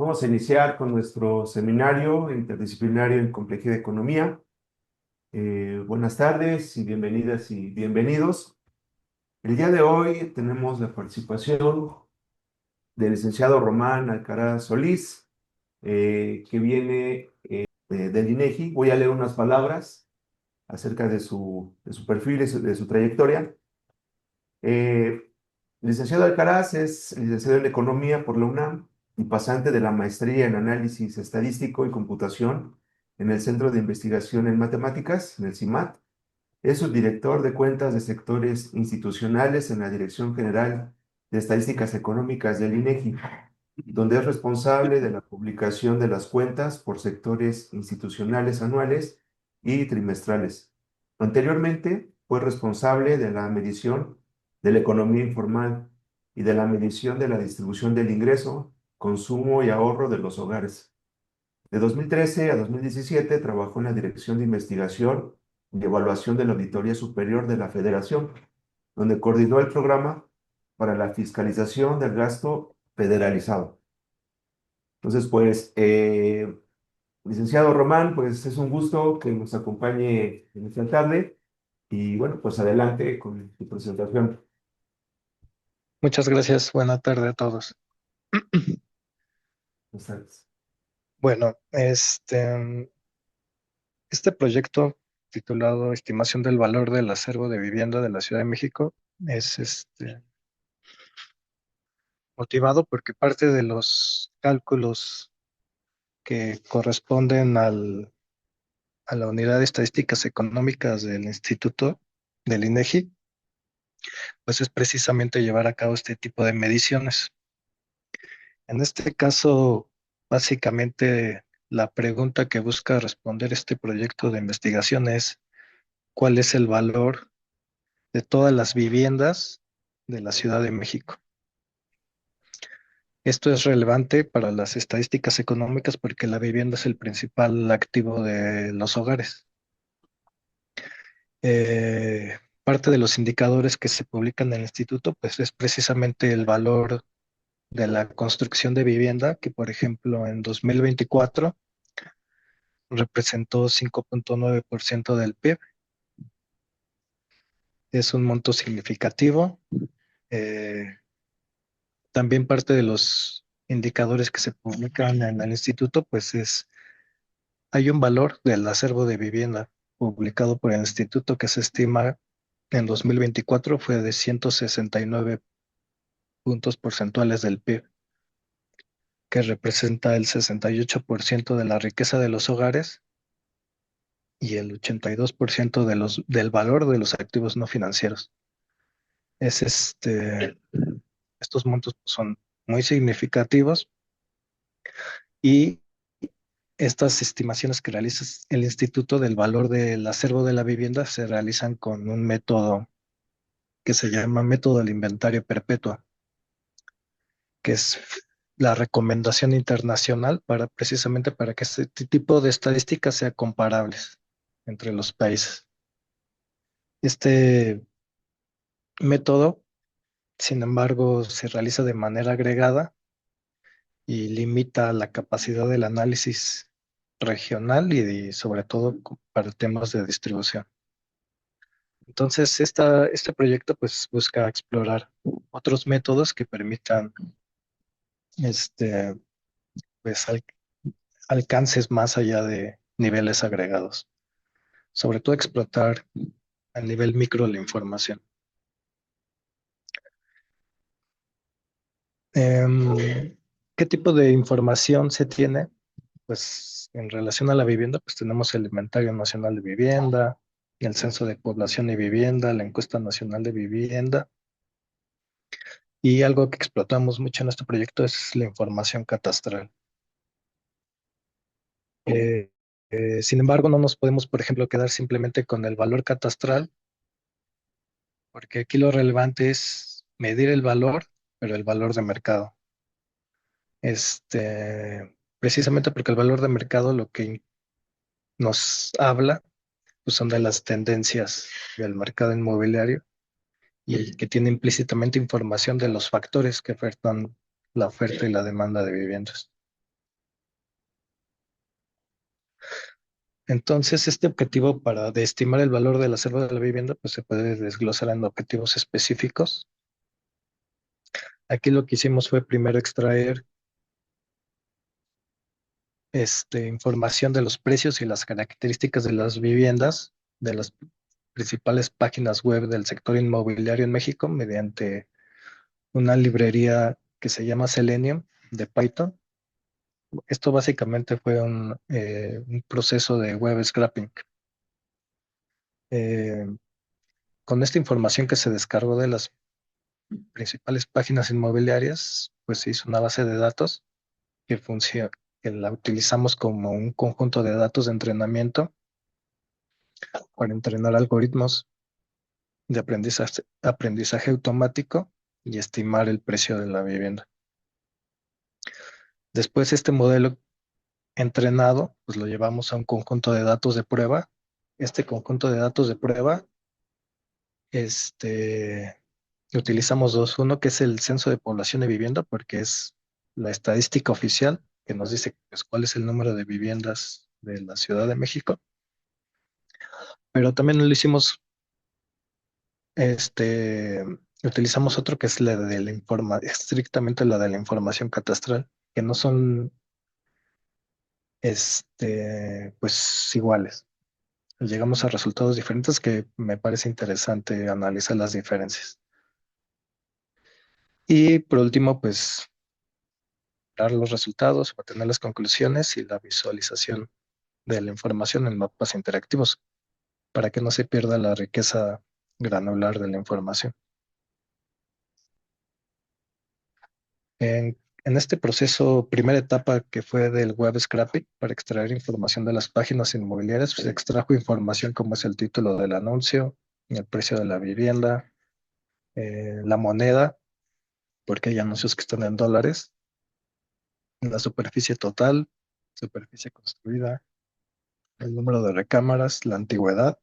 Vamos a iniciar con nuestro seminario interdisciplinario en complejidad de economía. Buenas tardes y bienvenidas y bienvenidos. El día de hoy tenemos la participación del licenciado Román Alcaraz Solís, que viene del INEGI. Voy a leer unas palabras acerca de su perfil y de su trayectoria. Eh, Licenciado Alcaraz es licenciado en Economía por la UNAM y pasante de la maestría en Análisis Estadístico y Computación en el Centro de Investigación en Matemáticas, en el CIMAT. Es subdirector de cuentas de sectores institucionales en la Dirección General de Estadísticas Económicas del INEGI, donde es responsable de la publicación de las cuentas por sectores institucionales anuales y trimestrales. Anteriormente, fue responsable de la medición de la economía informal y de la medición de la distribución del ingreso, consumo y ahorro de los hogares. De 2013 a 2017 trabajó en la Dirección de Investigación y Evaluación de la Auditoría Superior de la Federación, donde coordinó el programa para la fiscalización del gasto federalizado. Entonces, pues, licenciado Román, pues es un gusto que nos acompañe en esta tarde y bueno, pues adelante con su presentación. Muchas gracias. Buena tarde a todos. Buenas tardes. Bueno, este proyecto titulado Estimación del valor del acervo de vivienda de la Ciudad de México es motivado porque parte de los cálculos que corresponden a la Unidad de Estadísticas Económicas del Instituto del INEGI, pues es precisamente llevar a cabo este tipo de mediciones. En este caso, básicamente la pregunta que busca responder este proyecto de investigación es ¿cuál es el valor de todas las viviendas de la Ciudad de México? Esto es relevante para las estadísticas económicas porque la vivienda es el principal activo de los hogares. Parte de los indicadores que se publican en el instituto, pues es precisamente el valor de la construcción de vivienda, que por ejemplo en 2024 representó 5.9% del PIB. Es un monto significativo. Eh, También parte de los indicadores que se publican en el instituto, pues hay un valor del acervo de vivienda publicado por el instituto que se estima en 2024 fue de 169 puntos porcentuales del PIB, que representa el 68% de la riqueza de los hogares y el 82% del valor de los activos no financieros. Es estos montos son muy significativos y estas estimaciones que realiza el Instituto del Valor del Acervo de la Vivienda se realizan con un método que se llama método del inventario perpetuo, que es la recomendación internacional para precisamente para que este tipo de estadísticas sean comparables entre los países. Este método, sin embargo, se realiza de manera agregada y limita la capacidad del análisis regional y sobre todo para temas de distribución. Entonces, este proyecto pues busca explorar otros métodos que permitan este, pues, alcances más allá de niveles agregados. Sobre todo explotar a nivel micro la información. ¿Qué tipo de información se tiene? Pues en relación a la vivienda, pues tenemos el Inventario Nacional de Vivienda, el Censo de Población y Vivienda, la Encuesta Nacional de Vivienda. Y algo que explotamos mucho en este proyecto es la información catastral. Eh, Sin embargo, no nos podemos, por ejemplo, quedar simplemente con el valor catastral, porque aquí lo relevante es medir el valor, pero el valor de mercado. Precisamente porque el valor de mercado lo que nos habla pues son de las tendencias del mercado inmobiliario y que tiene implícitamente información de los factores que afectan la oferta y la demanda de viviendas. Entonces, este objetivo para de estimar el valor del acervo de la vivienda, pues se puede desglosar en objetivos específicos. Aquí lo que hicimos fue primero extraer información de los precios y las características de las viviendas de las principales páginas web del sector inmobiliario en México mediante una librería que se llama Selenium de Python. Esto básicamente fue un proceso de web scraping. Eh, con esta información que se descargó de las principales páginas inmobiliarias, pues se hizo una base de datos que funciona, que la utilizamos como un conjunto de datos de entrenamiento para entrenar algoritmos de aprendizaje automático y estimar el precio de la vivienda. Después este modelo entrenado, pues lo llevamos a un conjunto de datos de prueba. Este conjunto de datos de prueba, este, utilizamos dos. Uno que es el censo de población de vivienda, porque es la estadística oficial que nos dice pues, cuál es el número de viviendas de la Ciudad de México. Pero también lo hicimos, este, utilizamos otro que es la de la estrictamente la de la información catastral, que no son, pues iguales. Llegamos a resultados diferentes que me parece interesante analizar las diferencias. Y por último, pues dar los resultados, obtener las conclusiones y la visualización de la información en mapas interactivos para que no se pierda la riqueza granular de la información. En este proceso, primera etapa que fue del web scraping para extraer información de las páginas inmobiliarias, pues, se extrajo información como es el título del anuncio, el precio de la vivienda, la moneda, porque hay anuncios que están en dólares, la superficie total, superficie construida, el número de recámaras, la antigüedad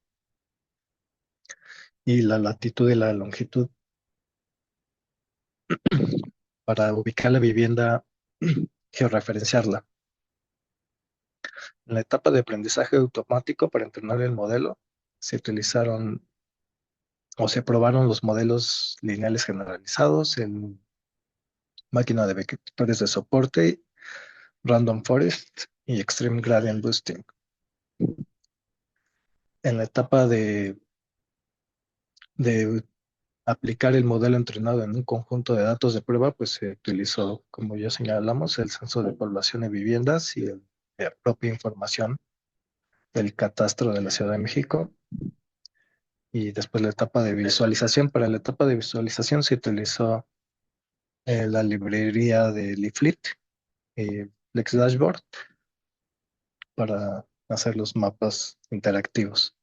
y la latitud y la longitud para ubicar la vivienda, georreferenciarla. En la etapa de aprendizaje automático para entrenar el modelo, se utilizaron o se probaron los modelos lineales generalizados en máquina de vectores de soporte, Random Forest y Extreme Gradient Boosting. En la etapa de aplicar el modelo entrenado en un conjunto de datos de prueba, pues se utilizó, como ya señalamos, el censo de población de viviendas y la propia información del catastro de la Ciudad de México. Y después la etapa de visualización. Para la etapa de visualización se utilizó la librería de Leaflet y Flex Dashboard para hacer los mapas interactivos.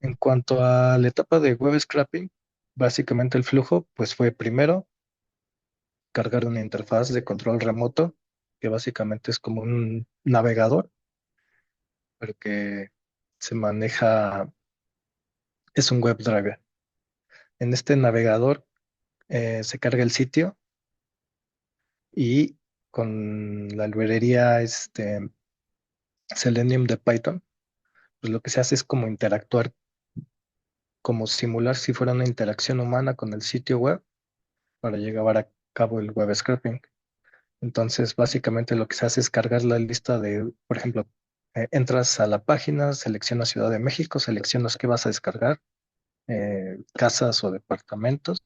En cuanto a la etapa de web scraping, básicamente el flujo pues fue primero cargar una interfaz de control remoto, que básicamente es como un navegador, pero que se maneja, es un WebDriver. En este navegador se carga el sitio y con la librería Selenium de Python, pues lo que se hace es como interactuar, como simular si fuera una interacción humana con el sitio web para llevar a cabo el web scraping. Entonces, básicamente lo que se hace es cargar la lista de, por ejemplo, entras a la página, seleccionas Ciudad de México, seleccionas qué vas a descargar, casas o departamentos,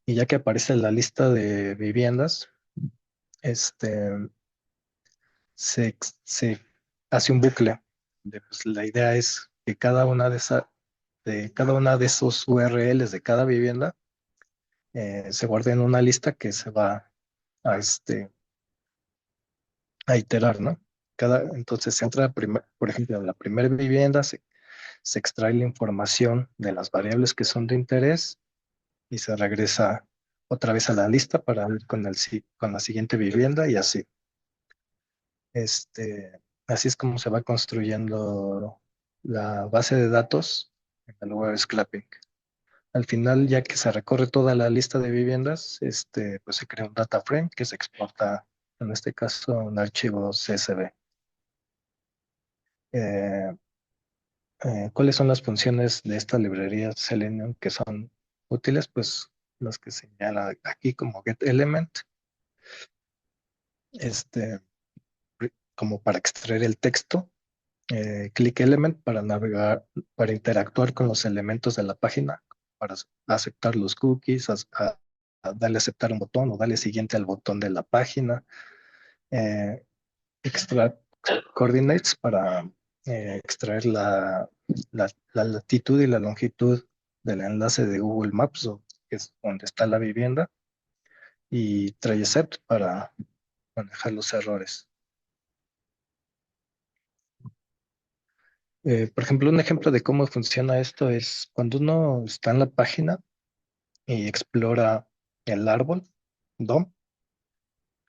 y ya que aparece la lista de viviendas, este, se hace un bucle. Pues, la idea es que cada una de esos URLs de cada vivienda se guarde en una lista que se va a, a iterar, ¿no? Entonces se entra, por ejemplo, en la primera vivienda, se extrae la información de las variables que son de interés y se regresa otra vez a la lista para ir con la siguiente vivienda y así. Así es como se va construyendo la base de datos en el web scraping. Al final, ya que se recorre toda la lista de viviendas, pues se crea un data frame que se exporta, en este caso, un archivo CSV. Eh, ¿Cuáles son las funciones de esta librería Selenium que son útiles? Pues las que señala aquí como getElement, este, como para extraer el texto, ClickElement para navegar, para interactuar con los elementos de la página, para aceptar los cookies, a darle a aceptar un botón o darle siguiente al botón de la página, eh, extract coordinates para extraer la latitud y la longitud del enlace de Google Maps, que es donde está la vivienda, y try-except para manejar los errores. Por ejemplo, un ejemplo de cómo funciona esto es cuando uno está en la página y explora el árbol, DOM,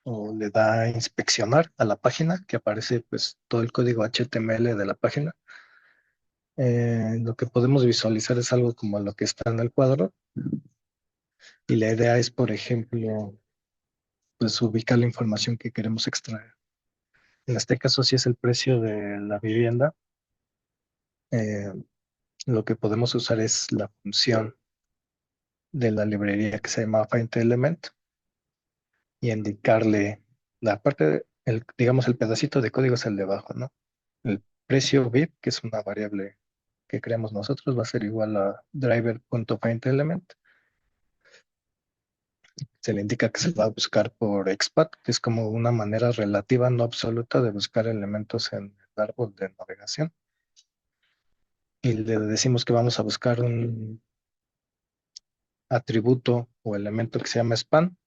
o le da a inspeccionar a la página, que aparece pues todo el código HTML de la página. Lo que podemos visualizar es algo como lo que está en el cuadro, y la idea es, por ejemplo, pues ubicar la información que queremos extraer. En este caso, si es el precio de la vivienda, eh, lo que podemos usar es la función de la librería que se llama findElement y indicarle la parte, digamos, el pedacito de código es el de abajo, ¿no? El precio VIP, que es una variable que creamos nosotros, va a ser igual a driver.findElement. Se le indica que se va a buscar por XPath, que es como una manera relativa, no absoluta, de buscar elementos en el árbol de navegación. Y le decimos que vamos a buscar un atributo o elemento que se llama span,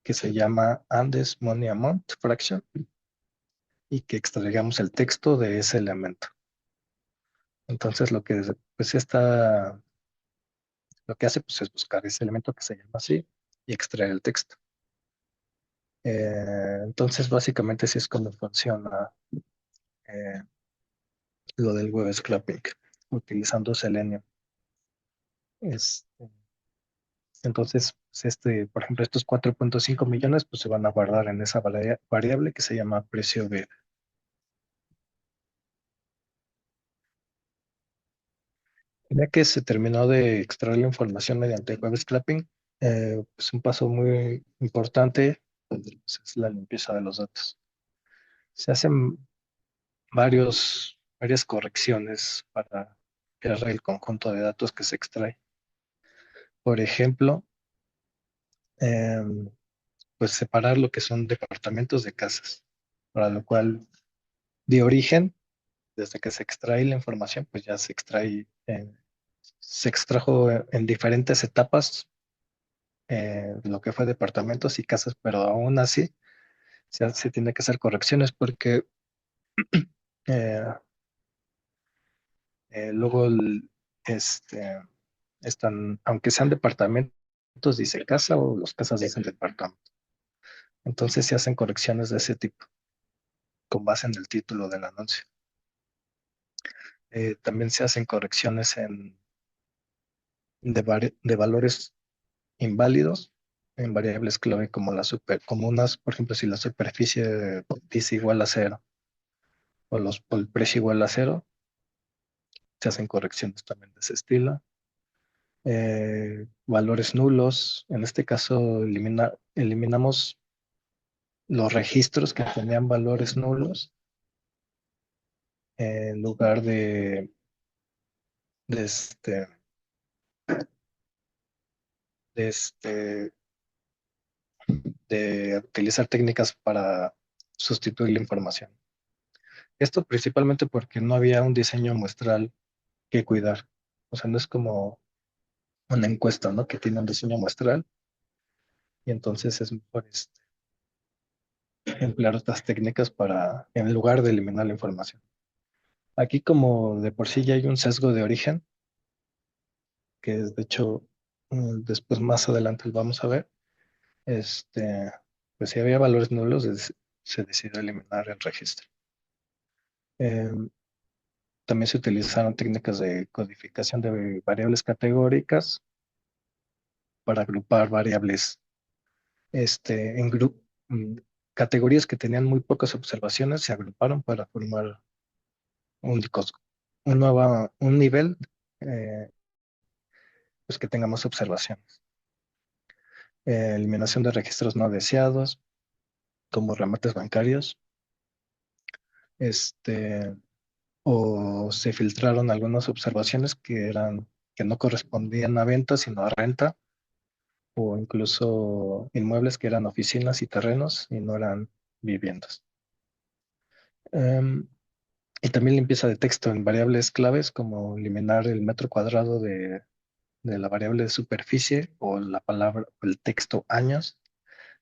que se llama Andes Money Amount Fraction, y que extraigamos el texto de ese elemento. Entonces pues lo que hace pues, es buscar ese elemento que se llama así y extraer el texto. Entonces básicamente así es como funciona eh, lo del web scraping utilizando Selenium. Este, entonces, pues, por ejemplo, estos 4.5 millones pues se van a guardar en esa variable que se llama precio B. Ya que se terminó de extraer la información mediante web scraping, pues un paso muy importante pues, es la limpieza de los datos. Se hacen varias correcciones para crear el conjunto de datos que se extrae. Por ejemplo, em, pues separar lo que son departamentos de casas, para lo cual de origen, desde que se extrae la información, pues ya se extrajo en diferentes etapas lo que fue departamentos y casas, pero aún así se tiene que hacer correcciones porque eh, luego este, aunque sean departamentos, dice casa o los casas dicen departamento. Entonces se hacen correcciones de ese tipo con base en el título del anuncio. También se hacen correcciones de valores inválidos en variables clave como como unas, por ejemplo, si la superficie dice igual a cero o el precio igual a cero, se hacen correcciones también de ese estilo. Valores nulos, en este caso eliminamos los registros que tenían valores nulos en lugar de, este, de, este, de utilizar técnicas para sustituir la información. Esto principalmente porque no había un diseño muestral que cuidar. O sea, no es como una encuesta, ¿no? Que tiene un diseño muestral y entonces es mejor emplear otras técnicas en lugar de eliminar la información. Aquí como de por sí ya hay un sesgo de origen, que es de hecho, después más adelante lo vamos a ver, este, pues si había valores nulos, se decidió eliminar el registro. Em, También se utilizaron técnicas de codificación de variables categóricas para agrupar variables en categorías que tenían muy pocas observaciones, se agruparon para formar un, cos- un nivel eh, pues que tenga más observaciones. Eliminación de registros no deseados, como remates bancarios, este, o se filtraron algunas observaciones que no correspondían a venta, sino a renta, o incluso inmuebles que eran oficinas y terrenos y no eran viviendas. Em, y también limpieza de texto en variables claves como eliminar el metro cuadrado de la variable de superficie o la palabra o el texto años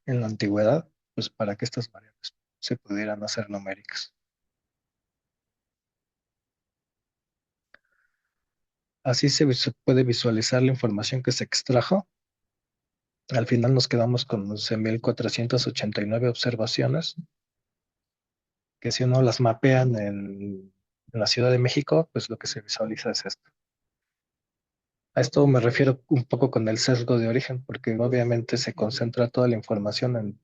en la antigüedad, pues para que estas variables se pudieran hacer numéricas. Así se puede visualizar la información que se extrajo. Al final nos quedamos con 11.489 observaciones, que si uno las mapea en la Ciudad de México, pues lo que se visualiza es esto. A esto me refiero un poco con el sesgo de origen, porque obviamente se concentra toda la información en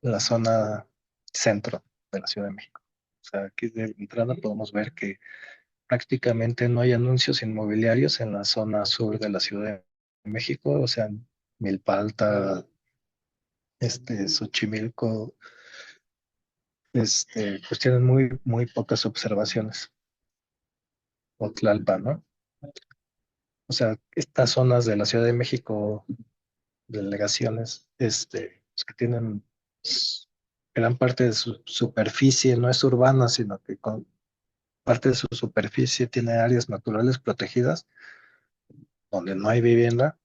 la zona centro de la Ciudad de México. O sea, aquí de entrada podemos ver que prácticamente no hay anuncios inmobiliarios en la zona sur de la Ciudad de México, o sea, Milpalta, Xochimilco, pues tienen muy pocas observaciones, o Tlalpan, ¿no? O sea, estas zonas de la Ciudad de México, delegaciones, pues que tienen gran parte de su superficie, no es urbana, sino que con parte de su superficie tiene áreas naturales protegidas, donde no hay vivienda,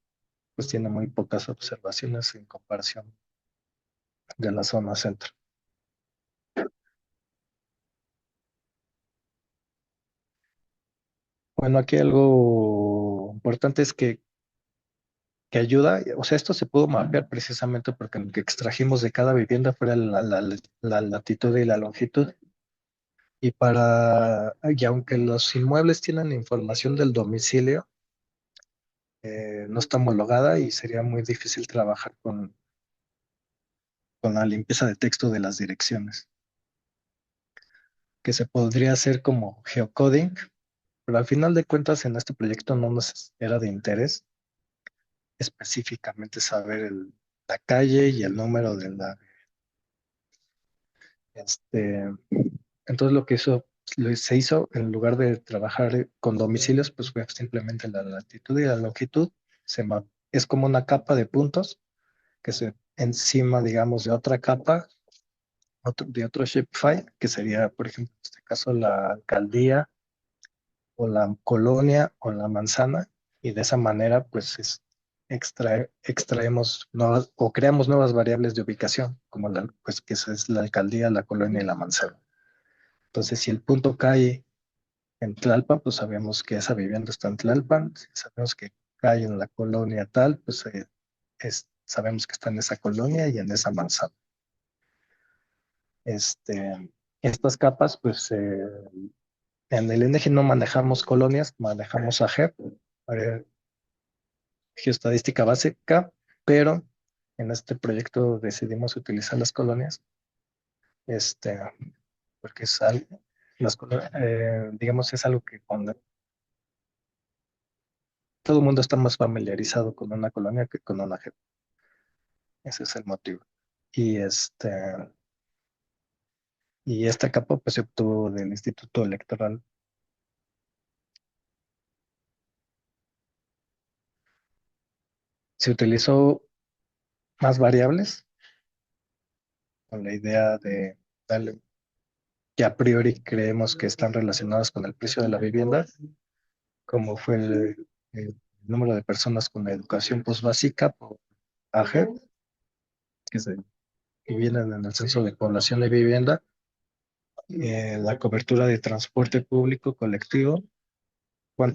pues tiene muy pocas observaciones en comparación de la zona centro. Bueno, aquí algo importante es que ayuda, o sea, esto se pudo mapear precisamente porque lo que extrajimos de cada vivienda fuera la latitud y la longitud. Y aunque los inmuebles tienen información del domicilio, no está homologada y sería muy difícil trabajar con la limpieza de texto de las direcciones, que se podría hacer como geocoding, pero al final de cuentas en este proyecto no nos era de interés específicamente saber la calle y el número de este, entonces se hizo en lugar de trabajar con domicilios, pues fue simplemente la latitud y la longitud, es como una capa de puntos que se encima, digamos, de otra capa, de otro shapefile, que sería, por ejemplo, en este caso, la alcaldía o la colonia o la manzana, y de esa manera, pues, extraemos nuevas o creamos nuevas variables de ubicación, como pues, que esa es la alcaldía, la colonia y la manzana. Entonces, si el punto cae en Tlalpan, pues sabemos que esa vivienda está en Tlalpan. Si sabemos que cae en la colonia tal, pues sabemos que está en esa colonia y en esa manzana. Estas capas, pues en el INEGI no manejamos colonias, manejamos AGEP, área geoestadística básica, pero en este proyecto decidimos utilizar las colonias, este, porque es algo, digamos, es algo que cuando todo el mundo está más familiarizado con una colonia que con una AGEP. Ese es el motivo. Y y esta capa pues se obtuvo del Instituto Electoral. Se utilizó más variables con la idea de darle, que a priori creemos que están relacionadas con el precio de la vivienda, como fue el número de personas con educación postbásica por AGEP, que, que vienen en el censo de población de vivienda, la cobertura de transporte público colectivo, cuál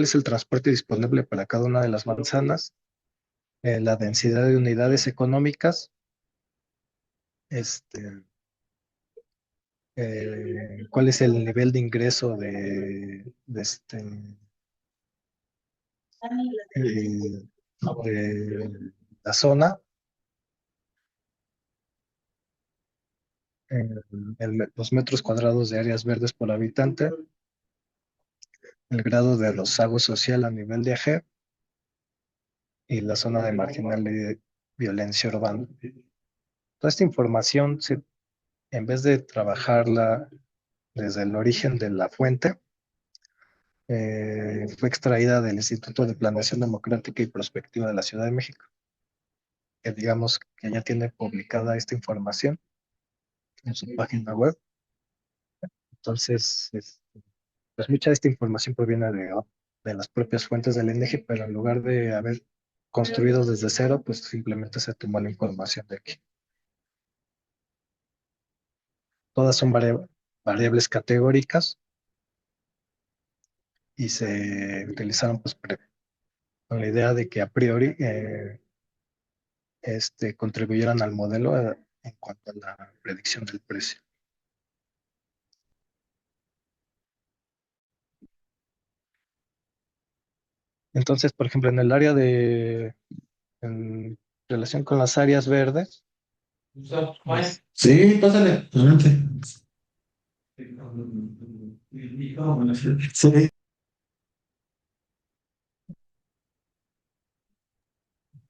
es el transporte disponible para cada una de las manzanas, la densidad de unidades económicas, este, cuál es el nivel de ingreso eh, de la zona, los metros cuadrados de áreas verdes por habitante, el grado de rezago social a nivel de AG y la zona de marginal de violencia urbana. Toda esta información, en vez de trabajarla desde el origen de la fuente, fue extraída del Instituto de Planeación Democrática y Prospectiva de la Ciudad de México, que digamos que ya tiene publicada esta información en su página web. Entonces, pues mucha de esta información proviene de las propias fuentes del INEGI, pero en lugar de haber construido desde cero, pues simplemente se tomó la información de aquí. Todas son variables categóricas y se utilizaron pues con la idea de que a priori contribuyeran al modelo en cuanto a la predicción del precio. Entonces, por ejemplo, en relación con las áreas verdes, pues, Sí, pásale, adelante. Sí.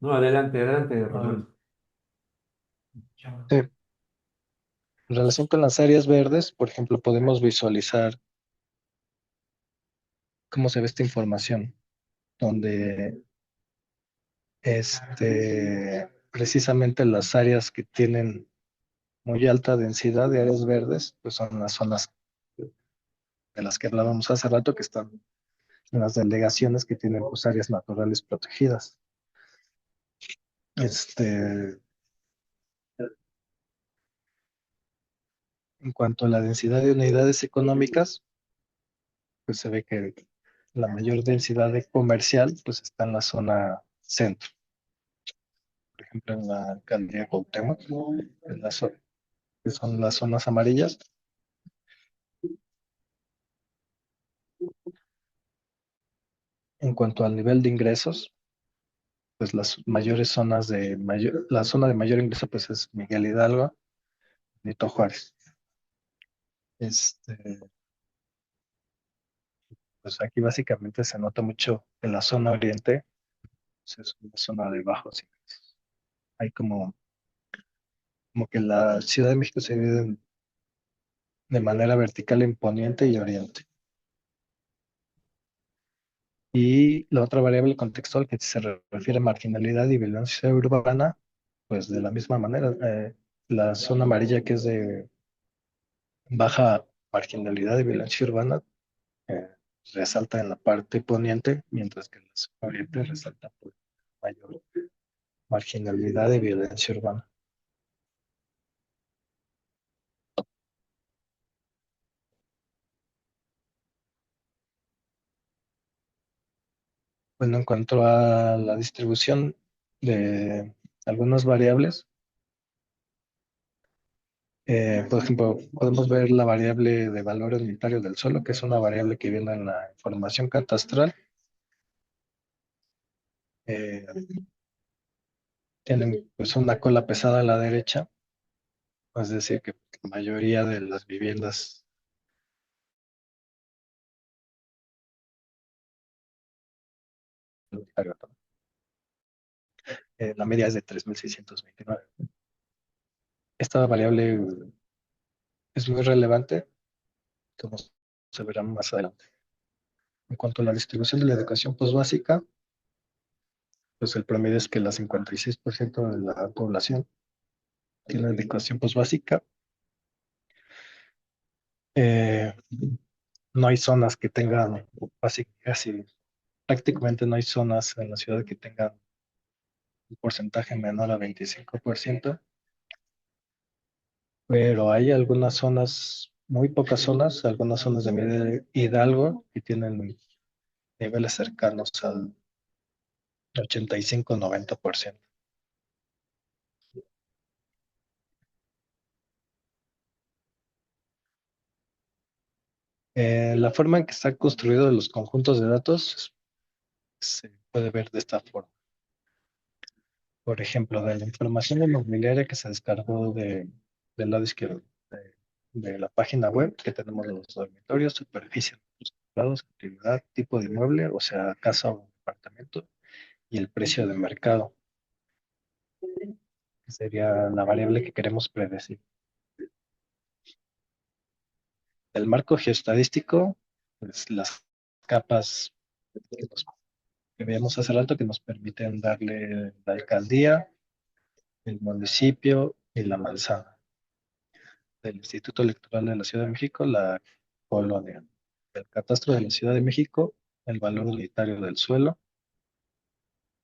No, adelante, adelante, Román. en relación con las áreas verdes, por ejemplo, podemos visualizar cómo se ve esta información, donde precisamente las áreas que tienen muy alta densidad de áreas verdes, pues son las zonas de las que hablábamos hace rato, que están en las delegaciones que tienen pues, áreas naturales protegidas. En cuanto a la densidad de unidades económicas, pues se ve que la mayor densidad de comercial pues está en la zona centro, por ejemplo en la alcaldía Cuauhtémoc, que son las zonas amarillas. En cuanto al nivel de ingresos, pues la zona de mayor ingreso pues es Miguel Hidalgo, Benito Juárez. Este, pues aquí básicamente se nota mucho en la zona oriente, pues es una zona de bajos ingresos. Hay como que la Ciudad de México se divide de manera vertical en poniente y oriente. Y la otra variable contextual que se refiere a marginalidad y violencia urbana, pues de la misma manera, la zona amarilla que es de baja marginalidad y violencia urbana, eh, resalta en la parte poniente, mientras que la zona oriente resalta por mayor marginalidad y violencia urbana. Bueno, en cuanto a la distribución de algunas variables, por ejemplo, podemos ver la variable de valor unitario del suelo, que es una variable que viene en la información catastral. Eh, Tienen pues una cola pesada a la derecha, es decir, que la mayoría de las viviendas la media es de 3.629. Esta variable es muy relevante, como se verá más adelante. En cuanto a la distribución de la educación posbásica, pues el promedio es que el 56% de la población tiene educación posbásica. Eh, no hay zonas que tengan, casi prácticamente no hay zonas en la ciudad que tengan un porcentaje menor a 25%, pero hay algunas zonas, muy pocas zonas, algunas zonas de Miguel Hidalgo que tienen niveles cercanos al 85-90%. La forma en que está construido los conjuntos de datos puede ver de esta forma. Por ejemplo, de la información inmobiliaria que se descargó del lado izquierdo de la página web, que tenemos los dormitorios, superficie, metros cuadrados, utilidad, tipo de inmueble, o sea, casa o departamento, y el precio de mercado, que sería la variable que queremos predecir. El marco geoestadístico, pues las capas que veíamos hace rato que nos permiten darle la alcaldía, el municipio y la manzana. Del Instituto Electoral de la Ciudad de México, la colonia. El catastro de la Ciudad de México, el valor unitario del suelo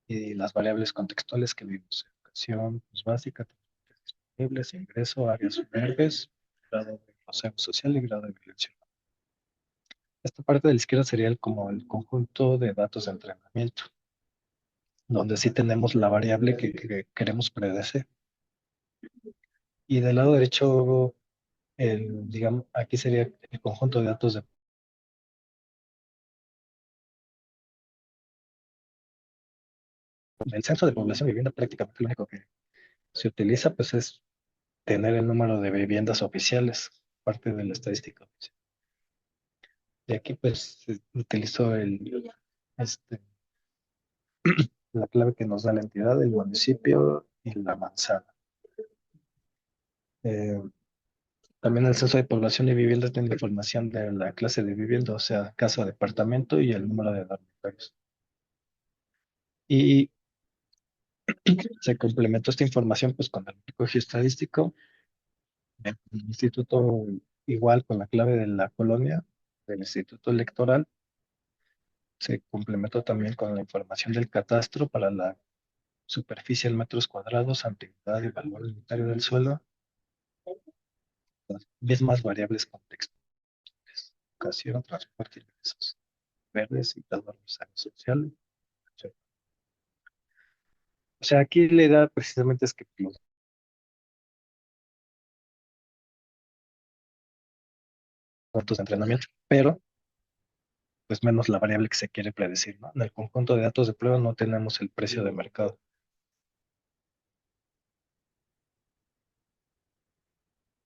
y las variables contextuales que vimos. Educación pues, básica, transportes disponibles, ingreso, áreas verdes, grado de proceso social y grado de violencia. Esta parte de la izquierda sería como el conjunto de datos de entrenamiento, donde sí tenemos la variable que queremos predecir. Y del lado derecho, digamos, aquí sería el conjunto de datos de el censo de población y vivienda. Prácticamente lo único que se utiliza pues es tener el número de viviendas oficiales, parte de la estadística oficial. Y aquí pues se utilizó este, la clave que nos da la entidad, el municipio y la manzana. Eh, También el censo de población y vivienda tiene información de la clase de vivienda, o sea, casa, departamento y el número de dormitorios. Y se complementó esta información pues con el recogio estadístico, el instituto igual con la clave de la colonia, del instituto electoral. Se complementó también con la información del catastro para la superficie en metros cuadrados, antigüedad y valor unitario del suelo, las mismas variables contextuales, educación, transporte, ingresos verdes y valor social. O sea, aquí la idea precisamente es que los datos de entrenamiento, pero pues menos la variable que se quiere predecir, ¿no? En el conjunto de datos de prueba no tenemos el precio de mercado.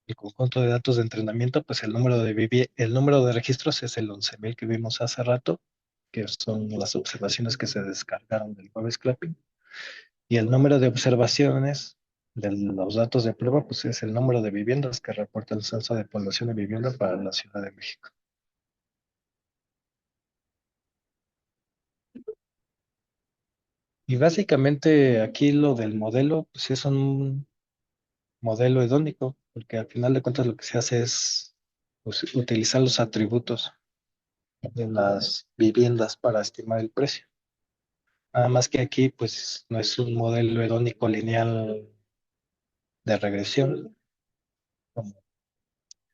El conjunto de datos de entrenamiento, pues el número de registros es el 11,000 que vimos hace rato, que son las observaciones que se descargaron del web scraping. Y el número de observaciones de los datos de prueba, pues es el número de viviendas que reporta el censo de población y vivienda para la Ciudad de México. Y básicamente aquí lo del modelo, pues es un modelo hedónico, porque al final de cuentas lo que se hace es pues, utilizar los atributos de las viviendas para estimar el precio. Nada más que aquí, pues, no es un modelo hedónico lineal de regresión, como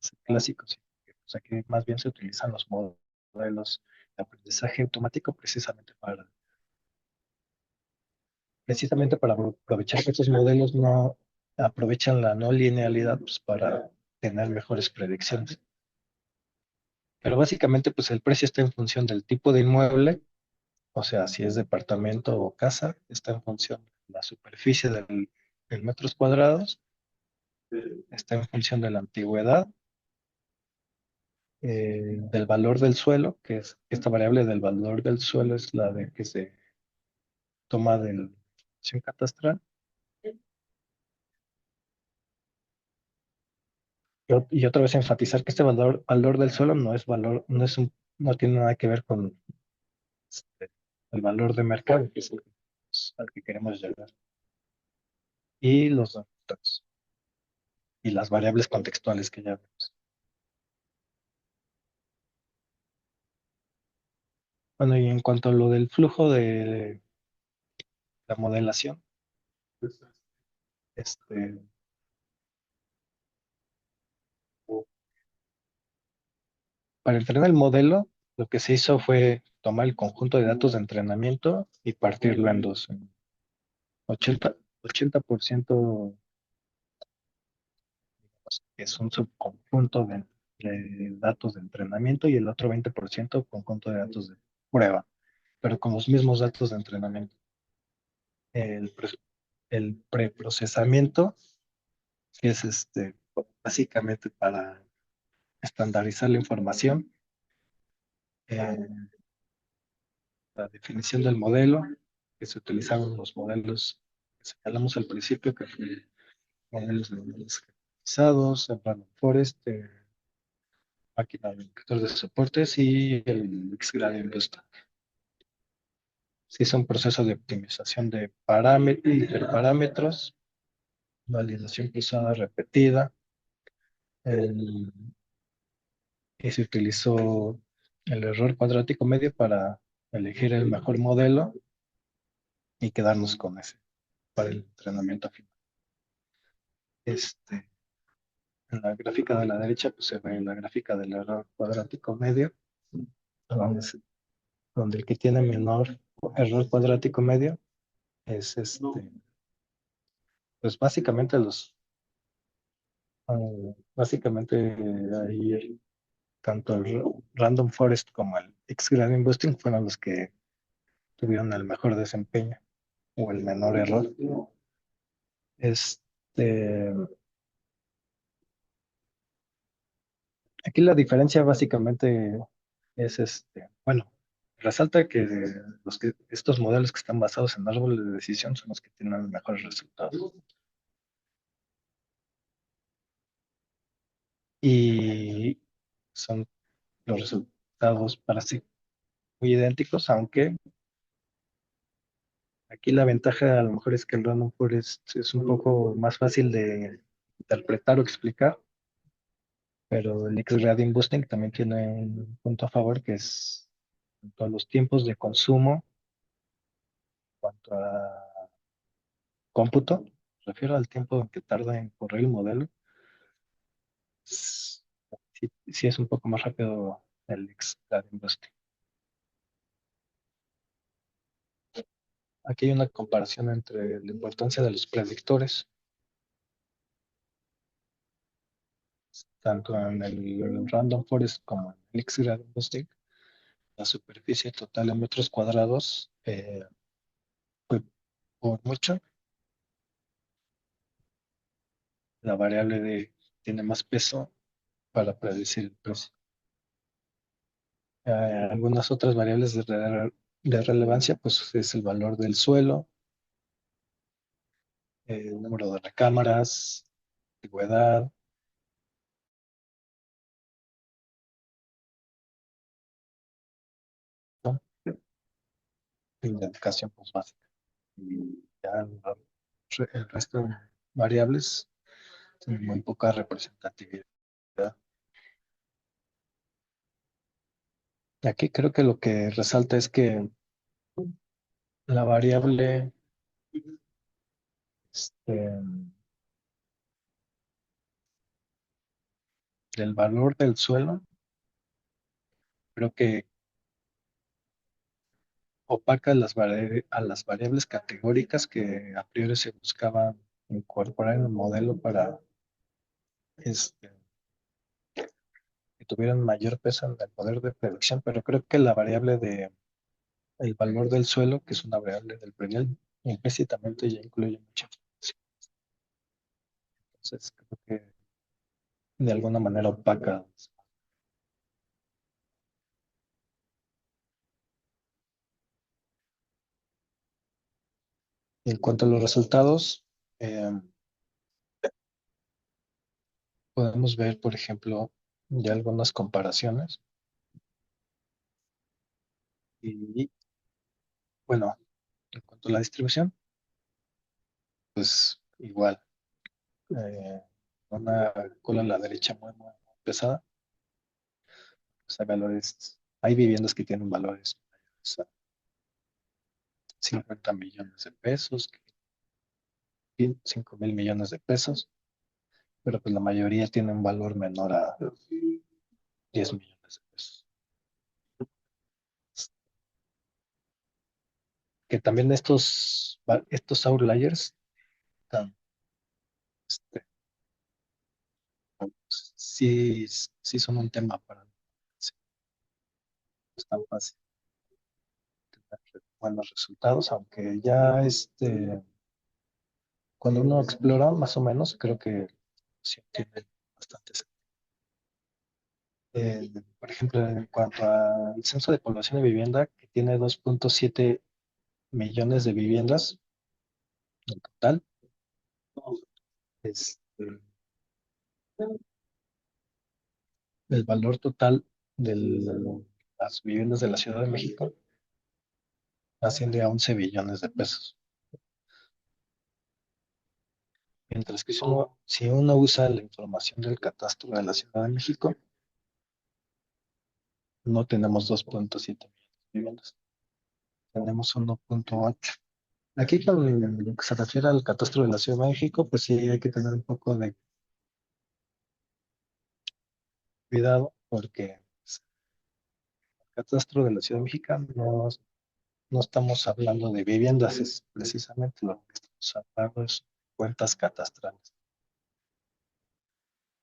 es el clásico, sino que pues, aquí más bien se utilizan los modelos de aprendizaje automático precisamente para aprovechar que estos modelos no aprovechan la no linealidad pues, para tener mejores predicciones. Pero básicamente, pues el precio está en función del tipo de inmueble, o sea, si es departamento o casa, está en función de la superficie del metros cuadrados, está en función de la antigüedad, del valor del suelo, que es esta variable del valor del suelo es la de que se toma de la información catastral. Y otra vez enfatizar que este valor del suelo no es valor, no tiene nada que ver con este, el valor de mercado, que es al que queremos llegar. Y los datos y las variables contextuales que ya vemos. Bueno, y en cuanto a lo del flujo de la modelación, este, para entrenar el modelo, lo que se hizo fue tomar el conjunto de datos de entrenamiento y partirlo en dos. 80% que es un subconjunto de datos de entrenamiento y el otro 20% conjunto de datos de prueba. pero con los mismos datos de entrenamiento. El, el preprocesamiento, que es básicamente para estandarizar la información, eh, la definición del modelo, que se utilizaron los modelos que señalamos al principio, que fue modelos de modelos generalizados, el Random Forest, máquina de indicador de soportes y el X-Gradient Booster. Sí, es un proceso de optimización de parámetros, hiperparámetros, validación cruzada repetida, el- y se utilizó el error cuadrático medio para elegir el mejor modelo y quedarnos con ese para el entrenamiento final. Este, en la gráfica de la derecha pues, se ve la gráfica del error cuadrático medio, donde, donde el que tiene menor error cuadrático medio es pues básicamente básicamente ahí tanto el Random Forest como el X-Gradient Boosting fueron los que tuvieron el mejor desempeño o el menor error. Este, aquí la diferencia básicamente es bueno, resalta que estos modelos que están basados en árboles de decisión son los que tienen mejores resultados. Y son los resultados para sí muy idénticos, aunque aquí la ventaja a lo mejor es que el Random Forest es un poco más fácil de interpretar o explicar, pero el X-Gradient Boosting también tiene un punto a favor que es en cuanto a los tiempos de consumo, en cuanto a cómputo, me refiero al tiempo que tarda en correr el modelo, s- sí es un poco más rápido el X-Gradient Boosting. Aquí hay una comparación entre la importancia de los predictores, tanto en el Random Forest como en el X-Gradient Boosting. La superficie total en metros cuadrados fue por mucho. La variable tiene más peso para predecir el precio. Algunas otras variables de relevancia, pues es el valor del suelo, el número de recámaras, antigüedad, ¿no? Identificación pues, básica. Y ya el resto de variables tienen muy poca representatividad. Aquí creo que lo que resalta es que la variable este, del valor del suelo, creo que opaca a las variables categóricas que a priori se buscaban incorporar en el modelo para este, que tuvieran mayor peso en el poder de predicción, pero creo que la variable de el valor del suelo, que es una variable del predial, implícitamente ya incluye mucha información. Entonces, creo que de alguna manera opaca. En cuanto a los resultados, eh, podemos ver, por ejemplo, ya algunas comparaciones. Y bueno, en cuanto a la distribución, pues igual, eh, una cola a la derecha muy pesada, pues hay valores, hay viviendas que tienen valores mayores a 50 millones de pesos, 5.000 millones de pesos, pero pues la mayoría tiene un valor menor a 10 millones de pesos. Que también estos outliers están, este, sí, sí son un tema para sí, no es tan fácil. buenos resultados, aunque ya cuando uno explora más o menos, creo que sí tiene bastantes. Por ejemplo, en cuanto al censo de población y vivienda, que tiene 2.7 millones de viviendas en total, este, el valor total de las viviendas de la Ciudad de México asciende a 11 billones de pesos. Mientras que si uno usa la información del catastro de la Ciudad de México, no tenemos 2.7 millones de viviendas, tenemos 1.8. Aquí con lo que se refiere al catastro de la Ciudad de México, pues sí hay que tener un poco de cuidado porque pues, el catastro de la Ciudad de México no estamos hablando de viviendas, es precisamente lo que estamos hablando es cuentas catastrales.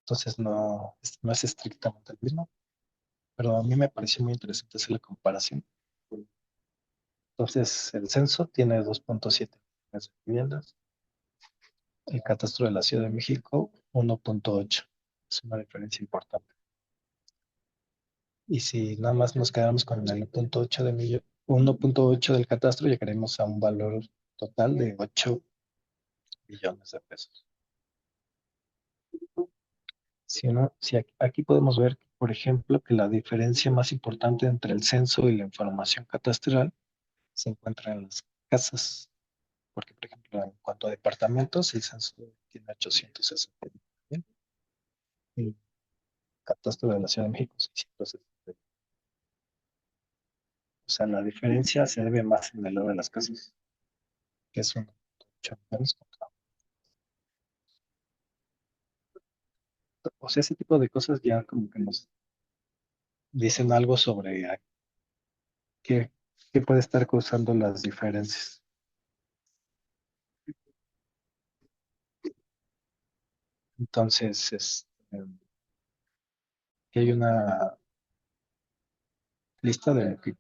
Entonces no es estrictamente el mismo, pero a mí me pareció muy interesante hacer la comparación. Entonces, el censo tiene 2.7 millones de viviendas, el catastro de la Ciudad de México 1.8. Es una diferencia importante. Y si nada más nos quedamos con el 1.8 del catastro, llegaremos a un valor total de 8 billones de pesos. Si aquí podemos ver, por ejemplo, que la diferencia más importante entre el censo y la información catastral se encuentra en las casas. Porque, por ejemplo, en cuanto a departamentos, el censo tiene 860 y el catastro de la Ciudad de México 660. O sea, la diferencia se debe más en el lado de las casas, que es un 8 millones contra. O sea, ese tipo de cosas ya como que nos dicen algo sobre qué, qué puede estar causando las diferencias. Entonces, aquí hay una lista de lo que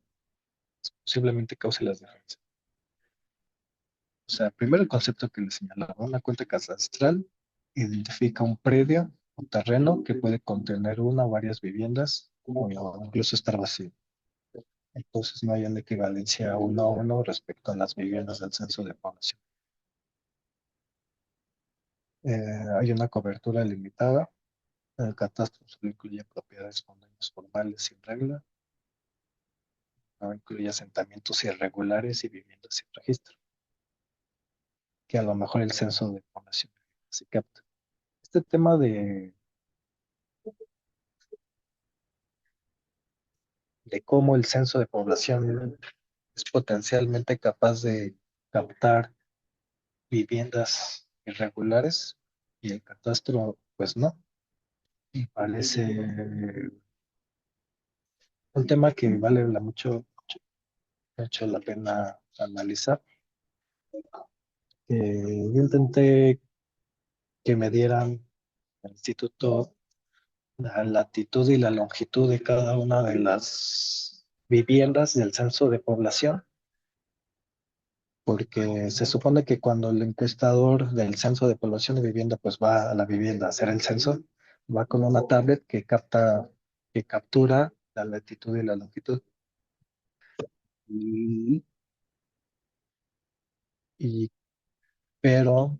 posiblemente cause las diferencias. O sea, primero el concepto que les señalaba, una cuenta catastral identifica un predio o terreno que puede contener una o varias viviendas o incluso estar vacío. Entonces no hay una equivalencia uno a uno respecto a las viviendas del censo de población. Hay una cobertura limitada. El catastro solo incluye propiedades con daños formales sin regla, no incluye asentamientos irregulares y viviendas sin registro, que a lo mejor el censo de población se capta. Este tema de cómo el censo de población es potencialmente capaz de captar viviendas irregulares y el catastro, pues no. Y parece un tema que vale mucho la pena analizar. Yo intenté que me dieran el instituto la latitud y la longitud de cada una de las viviendas del censo de población, porque se supone que cuando el encuestador del censo de población y vivienda pues va a la vivienda a hacer el censo, va con una tablet que captura la latitud y la longitud. Y, y- pero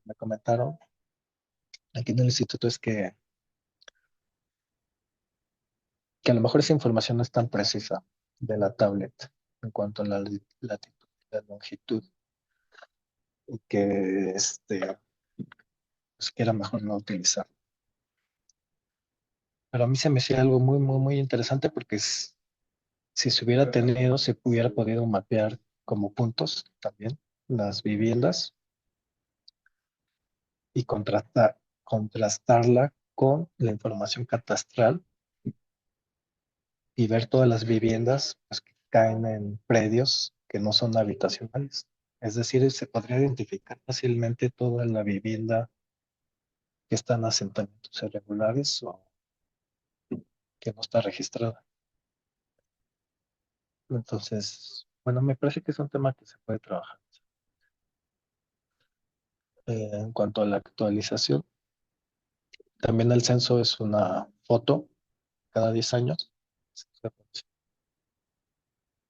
me comentaron aquí en el instituto es que a lo mejor esa información no es tan precisa de la tablet en cuanto a la latitud y la longitud, y que pues, que era mejor no utilizar. Pero a mí se me hacía algo muy, muy, muy interesante porque si se hubiera tenido, se hubiera podido mapear como puntos también las viviendas y contrastarla con la información catastral y ver todas las viviendas pues, que caen en predios que no son habitacionales. Es decir, se podría identificar fácilmente toda la vivienda que está en asentamientos irregulares o que no está registrada. Entonces, bueno, me parece que es un tema que se puede trabajar. En cuanto a la actualización, también el censo es una foto cada 10 años.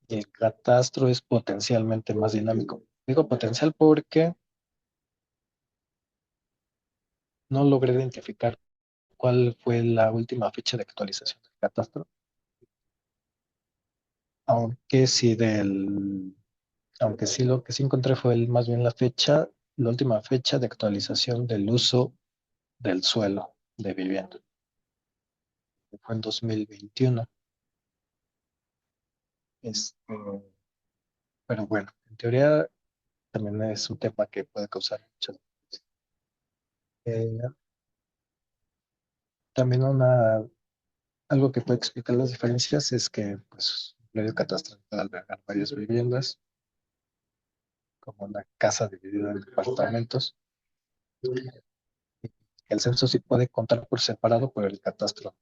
Y el catastro es potencialmente más dinámico. Digo potencial porque no logré identificar cuál fue la última fecha de actualización del catastro, aunque sí aunque sí lo que sí encontré fue más bien la última fecha de actualización del uso del suelo de vivienda, que fue en 2021. Este, pero bueno, en teoría también es un tema que puede causar muchas. Eh, también algo que puede explicar las diferencias es que pues, un predio catastral puede albergar varias viviendas, como una casa dividida en departamentos. El censo sí puede contar por separado, pero el catastro.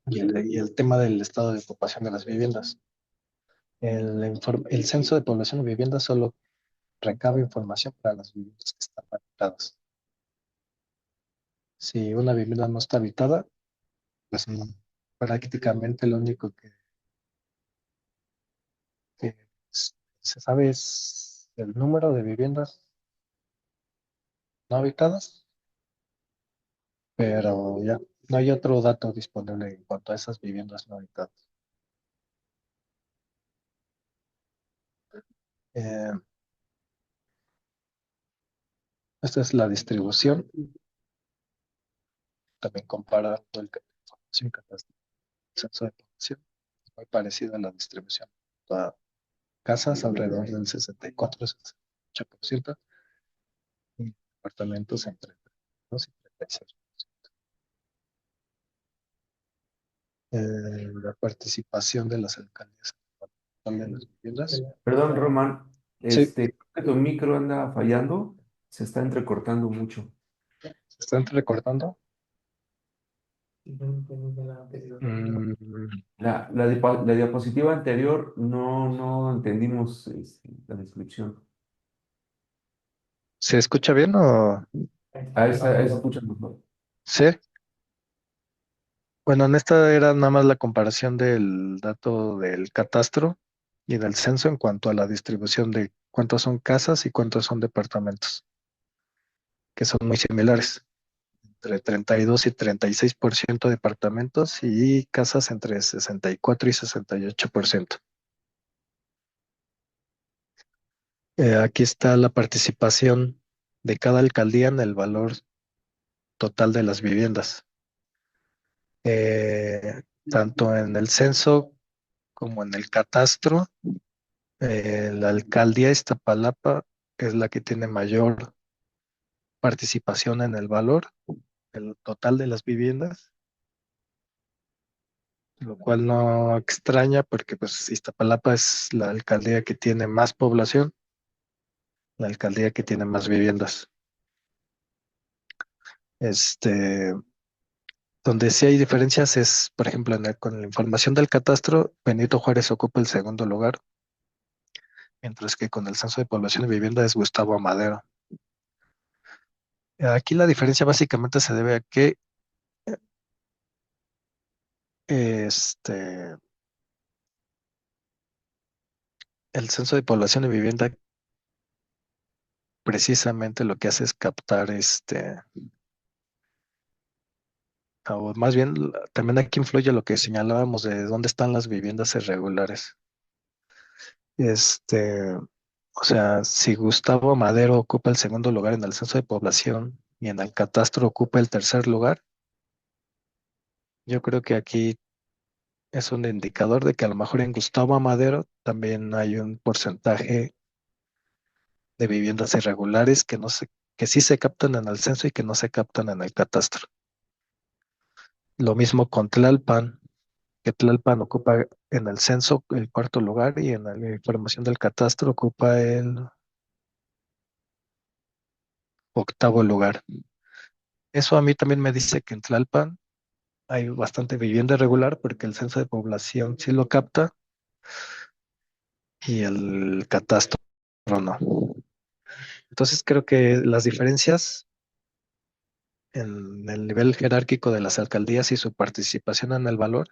Y el tema del estado de ocupación de las viviendas. El censo de población de viviendas solo recaba información para las viviendas que están habitadas. Si una vivienda no está habitada, pues prácticamente lo único que se sabe es el número de viviendas no habitadas, pero ya no hay otro dato disponible en cuanto a esas viviendas no habitadas. Eh, Esta es la distribución, también comparando información catastral, censo de población, muy parecida a la distribución. A casas alrededor del 64-68% y apartamentos entre 2 y 36. La participación de las alcaldías en las viviendas. Perdón, Román, Sí, creo que tu micro anda fallando, se está entrecortando mucho. se están recortando. Mm, La diapositiva anterior no entendimos la descripción. ¿Se escucha bien o...? Esa escucha mejor. Sí. Bueno, en esta era nada más la comparación del dato del catastro y del censo en cuanto a la distribución de cuántos son casas y cuántos son departamentos, que son muy similares, entre 32 y 36% departamentos y casas entre 64 y 68%. Aquí está la participación de cada alcaldía en el valor total de las viviendas, tanto en el censo como en el catastro. La alcaldía Iztapalapa es la que tiene mayor participación en el valor, el total de las viviendas, lo cual no extraña porque pues Iztapalapa es la alcaldía que tiene más población, la alcaldía que tiene más viviendas. Este, donde sí hay diferencias es, por ejemplo, con la información del catastro, Benito Juárez ocupa el segundo lugar, mientras que con el censo de población y vivienda es Gustavo Amadero. Aquí la diferencia básicamente se debe a que este, el censo de población y vivienda precisamente lo que hace es captar o más bien también aquí influye lo que señalábamos de dónde están las viviendas irregulares. O sea, si Gustavo Madero ocupa el segundo lugar en el censo de población y en el catastro ocupa el tercer lugar, yo creo que aquí es un indicador de que a lo mejor en Gustavo Madero también hay un porcentaje de viviendas irregulares que sí se captan en el censo y que no se captan en el catastro. Lo mismo con Tlalpan, que Tlalpan ocupa en el censo el cuarto lugar y en la información del catastro ocupa el octavo lugar. Eso a mí también me dice que en Tlalpan hay bastante vivienda irregular porque el censo de población sí lo capta y el catastro no. Entonces creo que las diferencias en el nivel jerárquico de las alcaldías y su participación en el valor,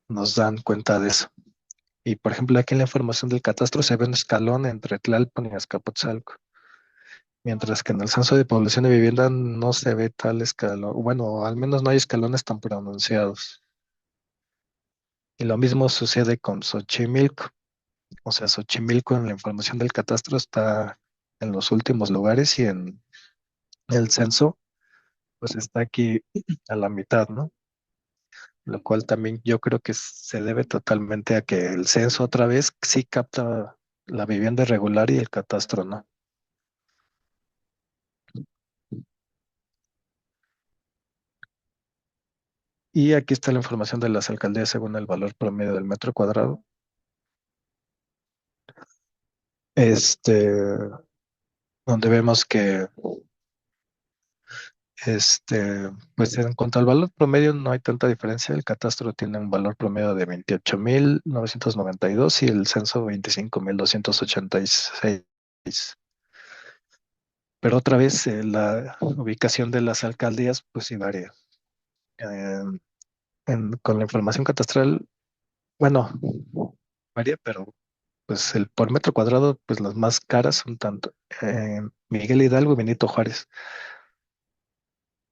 nos dan cuenta de eso. Y por ejemplo, aquí en la información del catastro se ve un escalón entre Tlalpan y Azcapotzalco, mientras que en el censo de población de vivienda no se ve tal escalón. Bueno, al menos no hay escalones tan pronunciados. Y lo mismo sucede con Xochimilco. O sea, Xochimilco en la información del catastro está en los últimos lugares y en el censo, pues está aquí a la mitad, ¿no? Lo cual también yo creo que se debe totalmente a que el censo otra vez sí capta la vivienda irregular y el catastro no. Y aquí está la información de las alcaldías según el valor promedio del metro cuadrado. Este, donde vemos que, pues en cuanto al valor promedio no hay tanta diferencia. El catastro tiene un valor promedio de 28.992 y el censo 25.286. Pero otra vez la ubicación de las alcaldías pues sí varía. Eh, con la información catastral, bueno, varía, pero pues el por metro cuadrado, pues las más caras son tanto Miguel Hidalgo y Benito Juárez.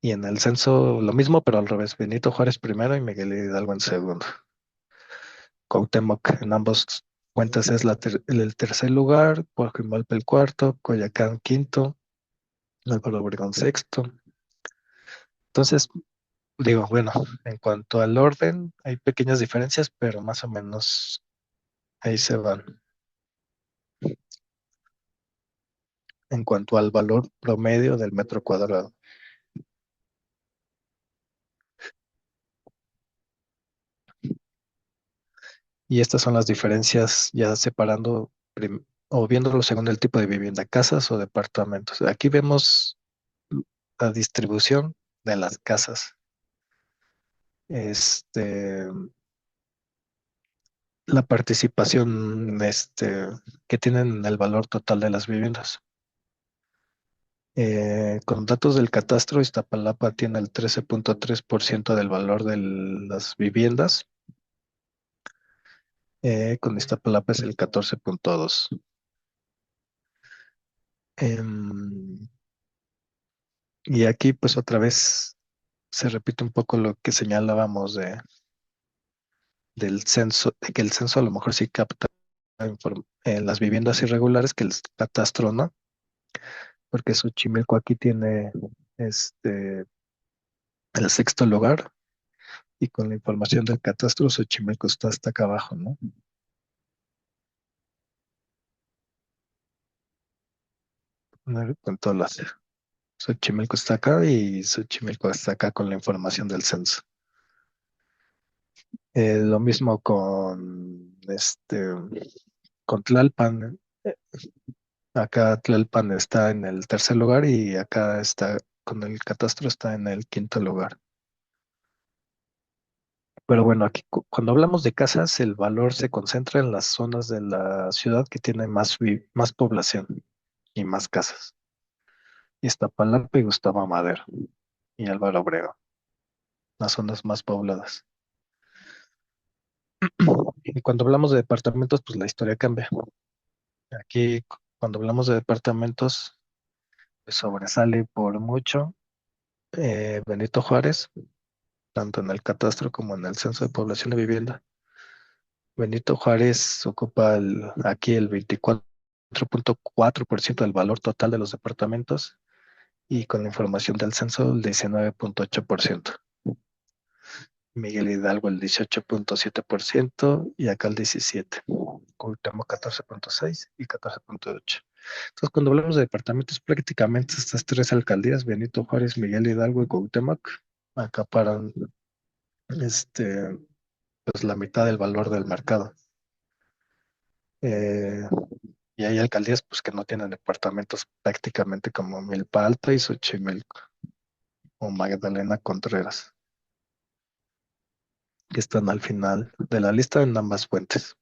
Y en el censo lo mismo, pero al revés, Benito Juárez primero y Miguel Hidalgo en segundo. Cuauhtémoc en ambos cuentas es el tercer lugar, Coajimalpa el cuarto, Coyoacán quinto, Álvaro Obregón sexto. Entonces, digo, bueno, en cuanto al orden, hay pequeñas diferencias, pero más o menos ahí se van. En cuanto al valor promedio del metro cuadrado. Y estas son las diferencias ya separando o viéndolo según el tipo de vivienda, casas o departamentos. Aquí vemos la distribución de las casas. Este, la participación, que tienen en el valor total de las viviendas. Con datos del catastro, Iztapalapa tiene el 13.3% del valor de las viviendas. Con Iztapalapa es el 14.2%. Em, y aquí, pues otra vez se repite un poco lo que señalábamos del censo, de que el censo a lo mejor sí capta las viviendas irregulares que el catastro no, porque Xochimilco aquí tiene este, el sexto lugar y con la información del catastro Xochimilco está hasta acá abajo, ¿no? Con todas las Xochimilco está acá y Xochimilco está acá con la información del censo. Lo mismo con Tlalpan. Acá Tlalpan está en el tercer lugar y acá está con el catastro está en el quinto lugar. Pero bueno, aquí cuando hablamos de casas, el valor se concentra en las zonas de la ciudad que tienen más población y más casas. Iztapalapa y Gustavo Madero y Álvaro Obregón, las zonas más pobladas. Y cuando hablamos de departamentos, pues la historia cambia. Aquí, cuando hablamos de departamentos, pues sobresale por mucho Benito Juárez, tanto en el catastro como en el censo de población de vivienda. Benito Juárez ocupa aquí el 24.4% del valor total de los departamentos y con la información del censo el 19.8%. Miguel Hidalgo el 18.7% y acá el 17%. Cuauhtémoc 14.6% y 14.8%. Entonces, cuando hablamos de departamentos, prácticamente estas tres alcaldías, Benito Juárez, Miguel Hidalgo y Cuauhtémoc, acaparan pues la mitad del valor del mercado. Eh, y hay alcaldías pues que no tienen departamentos prácticamente como Milpa Alta y Xochimilco. o Magdalena Contreras, que están al final de la lista en ambas fuentes.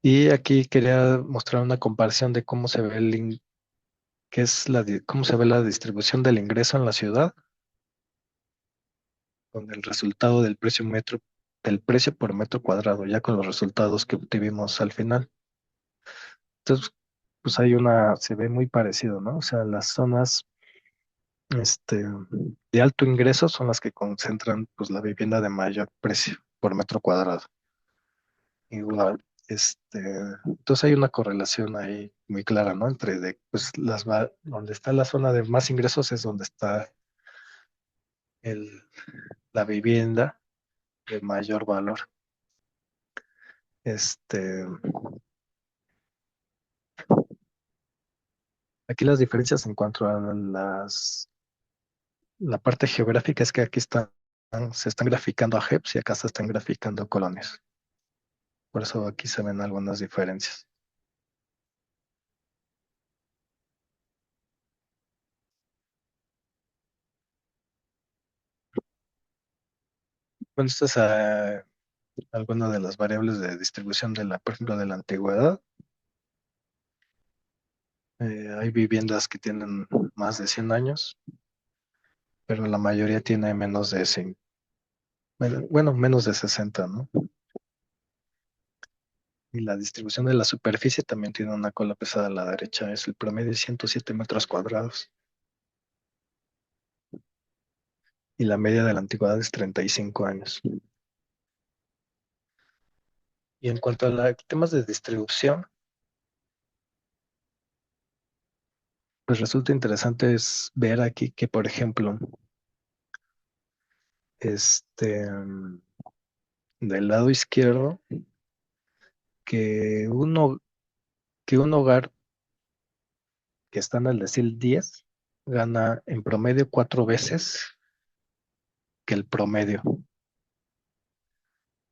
Y aquí quería mostrar una comparación de cómo se ve cómo se ve la distribución del ingreso en la ciudad con el resultado del precio por metro cuadrado, ya con los resultados que obtuvimos al final. Entonces, pues se ve muy parecido, ¿no? O sea, las zonas, de alto ingreso son las que concentran, pues, la vivienda de mayor precio por metro cuadrado. Igual, entonces hay una correlación ahí muy clara, ¿no? Pues, donde está la zona de más ingresos es donde está el, la vivienda de mayor valor. Este, Aquí las diferencias en cuanto a la parte geográfica es que se están graficando a JEPs y acá se están graficando colonias. Por eso aquí se ven algunas diferencias. Bueno, esta es alguna de las variables de distribución por ejemplo, de la antigüedad. Hay viviendas que tienen más de 100 años, pero la mayoría tiene menos de 100, bueno, menos de 60, ¿no? Y la distribución de la superficie también tiene una cola pesada a la derecha, es el promedio de 107 metros cuadrados. Y la media de la antigüedad es 35 años. Y en cuanto a temas de distribución, pues resulta interesante es ver aquí que, por ejemplo, este, mm, del lado izquierdo, que un hogar que está en el decil 10 gana en promedio 4 veces que el promedio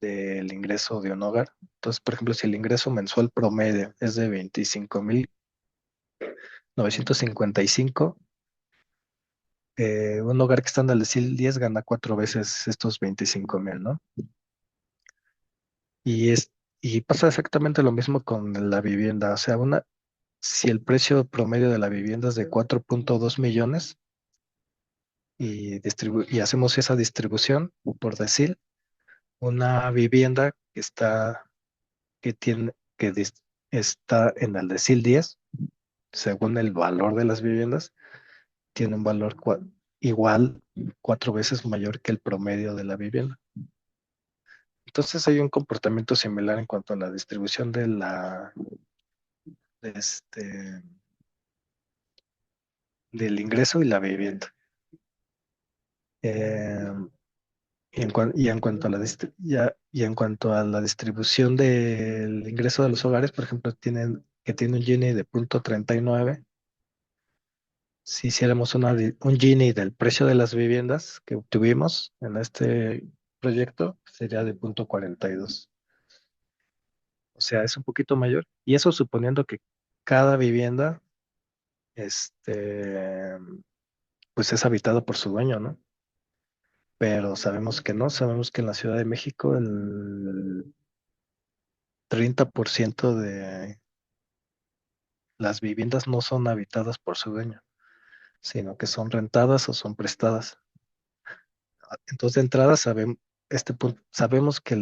del ingreso de un hogar. Entonces, por ejemplo, si el ingreso mensual promedio es de 25,955, un hogar que está en el decil 10 gana 4 veces estos 25,000, ¿no? Y, es, y pasa exactamente lo mismo con la vivienda. O sea, si el precio promedio de la vivienda es de 4,2 millones y hacemos esa distribución, por decir, una vivienda que tiene, que dis- está en el decil 10, según el valor de las viviendas, tiene un valor igual, 4 veces mayor que el promedio de la vivienda. Entonces hay un comportamiento similar en cuanto a la distribución de del ingreso y la vivienda. Eh, y en cuanto a y en cuanto a la distribución del ingreso de los hogares, por ejemplo, que tiene un Gini de 0,39. Si hiciéramos un Gini del precio de las viviendas que obtuvimos en este proyecto, sería de 0,42. O sea, es un poquito mayor. Y eso suponiendo que cada vivienda, este, pues es habitado por su dueño, ¿no? Pero sabemos que no, sabemos que en la Ciudad de México el 30% de las viviendas no son habitadas por su dueño, sino que son rentadas o son prestadas. Entonces, de entrada sabemos que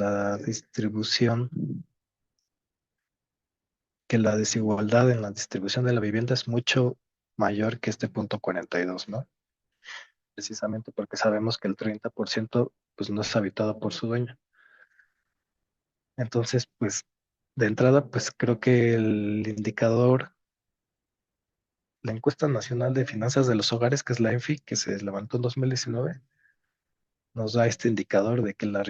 que la desigualdad en la distribución de la vivienda es mucho mayor que este 0,42, ¿no? Precisamente porque sabemos que el 30% pues no es habitado por su dueño. Entonces, pues de entrada, pues creo que la encuesta nacional de finanzas de los hogares, que es la ENFI, que se levantó en 2019, nos da este indicador de que la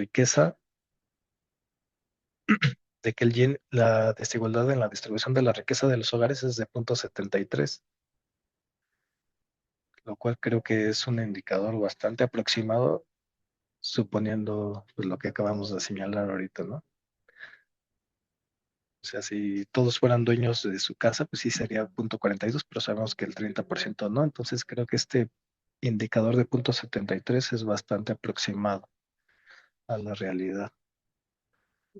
desigualdad en la distribución de la riqueza de los hogares es de 0,73, lo cual creo que es un indicador bastante aproximado, suponiendo pues, lo que acabamos de señalar ahorita, ¿no? sea, si todos fueran dueños de su casa, pues sí sería 0,42, pero sabemos que el 30% no. Entonces creo que este indicador de 0,73 es bastante aproximado a la realidad.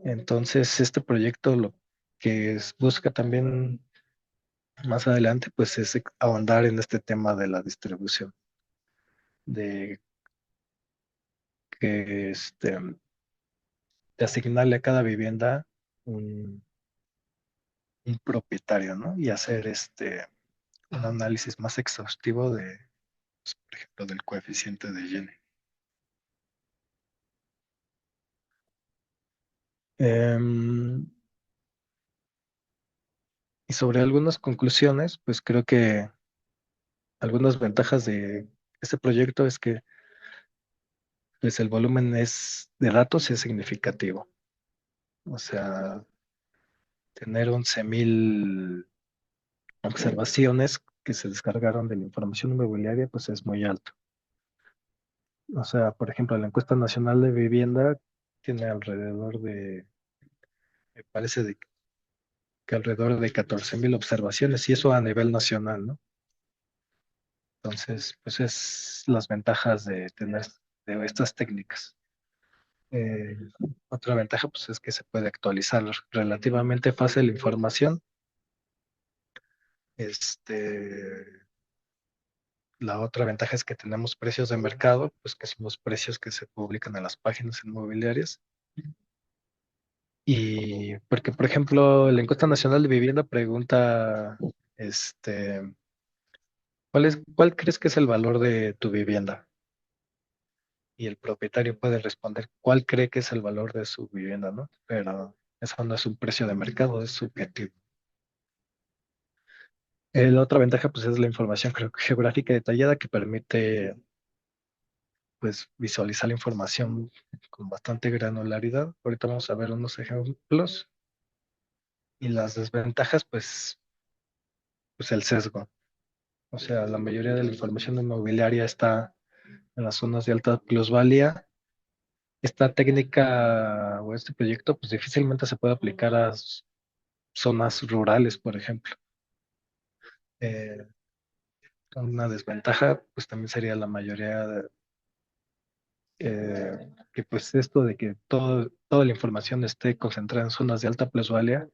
Entonces, este proyecto lo que busca también más adelante, pues es ahondar en este tema de la distribución, de que de asignarle a cada vivienda un, un propietario, ¿no? Y hacer un análisis más exhaustivo de, pues, por ejemplo, del coeficiente de Gini. Em, y sobre algunas conclusiones, pues creo que algunas ventajas de este proyecto es que pues el volumen de datos es significativo. O sea, tener 11,000 observaciones que se descargaron de la información inmobiliaria, pues es muy alto. O sea, por ejemplo, la encuesta nacional de vivienda tiene alrededor me parece que alrededor de 14,000 observaciones, y eso a nivel nacional, ¿no? Entonces, pues es las ventajas de tener de estas técnicas. Eh, Otra ventaja, pues es que se puede actualizar relativamente fácil la información. Este, la otra ventaja es que tenemos precios de mercado, pues que son los precios que se publican en las páginas inmobiliarias. Y porque, por ejemplo, la encuesta nacional de vivienda pregunta, este, ¿cuál crees que es el valor de tu vivienda? Y el propietario puede responder cuál cree que es el valor de su vivienda, ¿no? Pero eso no es un precio de mercado, es subjetivo. La otra ventaja, pues, es la información geográfica detallada que permite, pues, visualizar la información con bastante granularidad. Ahorita vamos a ver unos ejemplos. Y las desventajas, pues el sesgo. O sea, la mayoría de la información inmobiliaria está en las zonas de alta plusvalía. Esta técnica o este proyecto, pues difícilmente se puede aplicar a zonas rurales, por ejemplo. Eh, una desventaja, pues también sería la mayoría que pues esto de que toda la información esté concentrada en zonas de alta plusvalía,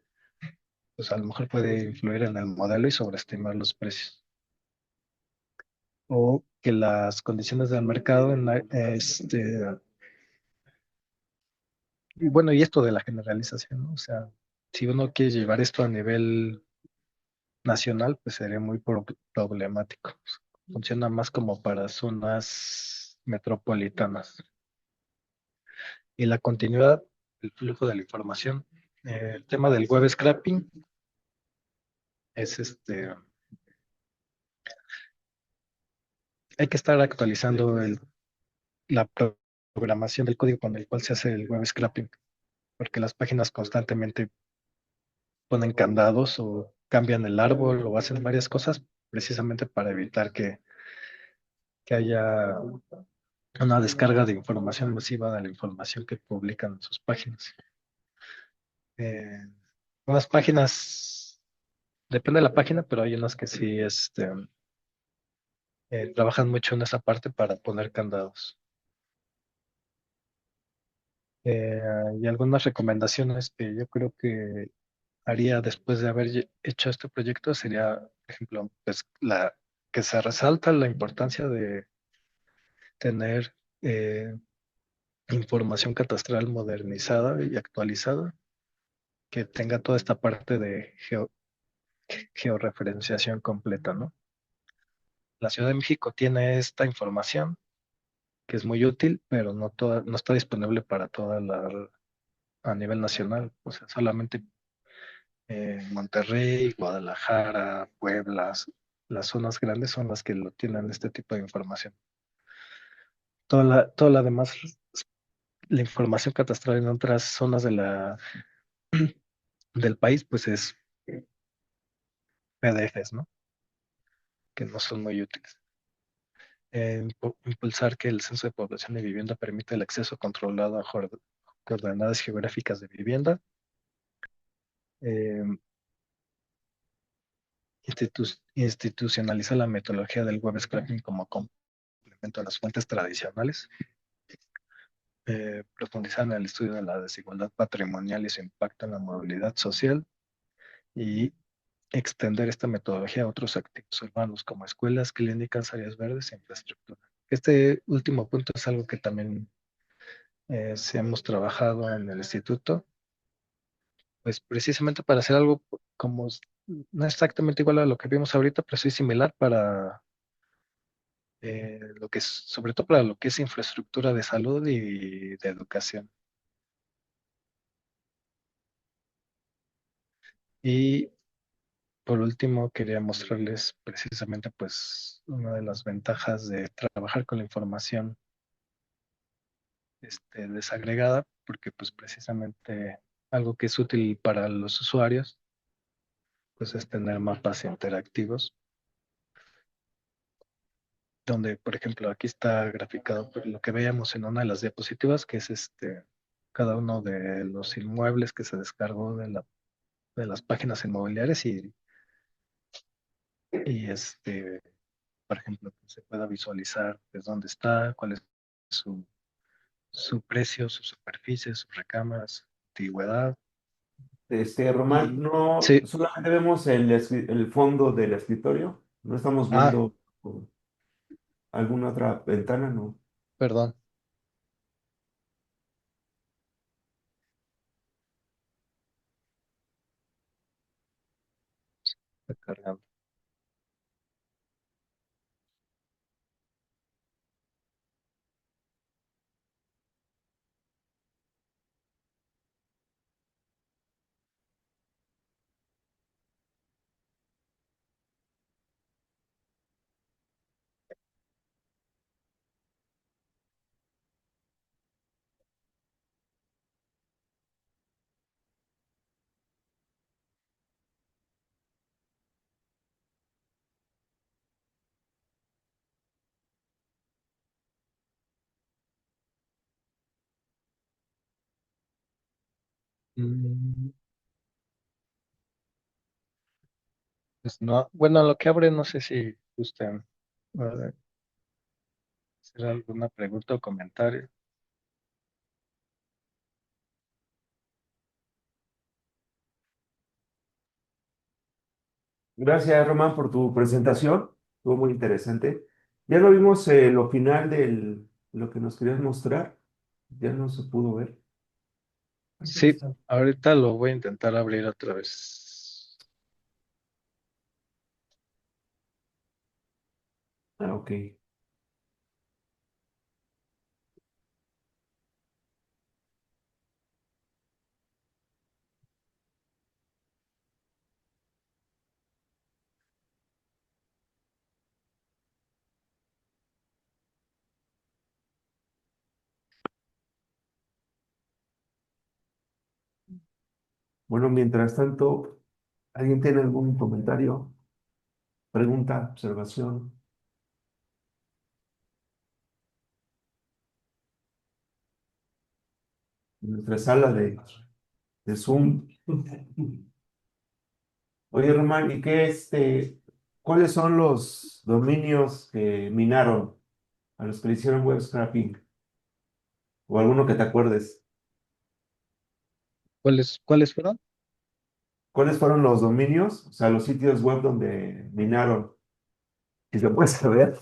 pues a lo mejor puede influir en el modelo y sobreestimar los precios. O que las condiciones del mercado y bueno, y esto de la generalización, ¿no? O sea, si uno quiere llevar esto a nivel nacional, pues sería muy problemático. Funciona más como para zonas metropolitanas. Y la continuidad, el flujo de la información. El tema del web scraping es hay que estar actualizando la programación del código con el cual se hace el web scraping, porque las páginas constantemente ponen candados o cambian el árbol o hacen varias cosas precisamente para evitar que haya una descarga de información masiva de la información que publican en sus páginas. Eh, Unas páginas, depende de la página, pero hay unas que sí trabajan mucho en esa parte para poner candados. Eh, y algunas recomendaciones que yo creo que haría después de haber hecho este proyecto sería, por ejemplo, pues que se resalta la importancia de tener información catastral modernizada y actualizada, que tenga toda esta parte de georreferenciación completa, ¿no? La Ciudad de México tiene esta información que es muy útil, pero no está disponible para a nivel nacional. O sea, solamente Monterrey, Guadalajara, Puebla, las zonas grandes son las que lo tienen este tipo de información. Toda la demás, la información catastral en otras zonas del país, pues es PDFs, ¿no? Que no son muy útiles. Impulsar que el censo de población y vivienda permita el acceso controlado a coordenadas geográficas de vivienda. eh, institucionaliza la metodología del web scraping como complemento a las fuentes tradicionales, profundizar en el estudio de la desigualdad patrimonial y su impacto en la movilidad social y extender esta metodología a otros activos urbanos como escuelas, clínicas, áreas verdes e infraestructura. Este último punto es algo que también sí hemos trabajado en el instituto, pues precisamente para hacer algo como, no exactamente igual a lo que vimos ahorita, pero sí similar para lo que es, sobre todo para lo que es infraestructura de salud y de educación. Y por último, quería mostrarles precisamente pues una de las ventajas de trabajar con la información desagregada, porque pues precisamente algo que es útil para los usuarios, pues es tener mapas interactivos, donde por ejemplo aquí está graficado por lo que veíamos en una de las diapositivas, que es cada uno de los inmuebles que se descargó de las páginas inmobiliarias y por ejemplo, que se pueda visualizar desde dónde está, cuál es su, su precio, su superficie, sus recámaras, antigüedad. Román, Y no sí, solamente vemos el fondo del escritorio, no estamos ah, viendo alguna otra ventana, ¿no? perdón, está cargando. Mm, pues no, bueno, lo que abre, no sé si gusten hacer alguna pregunta o comentario. Gracias, Román, por tu presentación. Estuvo muy interesante. Ya lo vimos lo final de lo que nos querías mostrar. Ya no se pudo ver. Sí, ahorita lo voy a intentar abrir otra vez. Ah, ok. Bueno, mientras tanto, ¿alguien tiene algún comentario, pregunta, observación? En nuestra sala de Zoom. Oye, Román, ¿y qué cuáles son los dominios que minaron a los que le hicieron web scraping? O alguno que te acuerdes. ¿Cuáles fueron? ¿Cuáles fueron los dominios? O sea, los sitios web donde minaron. Si se puede saber.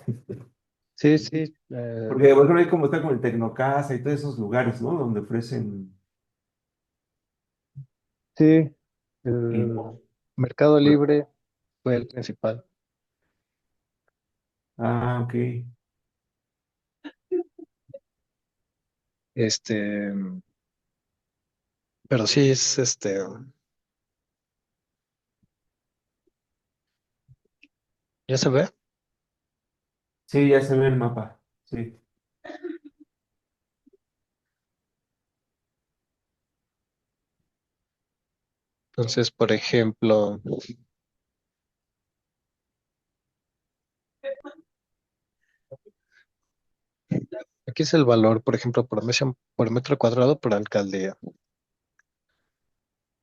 Sí, sí, Porque, por ejemplo, ahí como está con el Tecnocasa y todos esos lugares, ¿no? Donde ofrecen sí, el info. Mercado Libre fue el principal. Ah, ok. Este, pero sí es ¿ya se ve? Sí, ya se ve el mapa. Sí. Entonces, por ejemplo, aquí es el valor, por ejemplo, por metro cuadrado por alcaldía.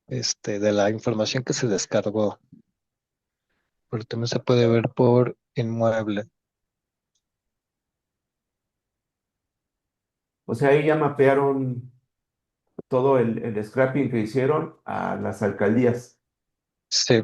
de la información que se descargó, pero también se puede ver por inmueble. O sea, ahí ya mapearon todo el scrapping que hicieron a las alcaldías. Sí,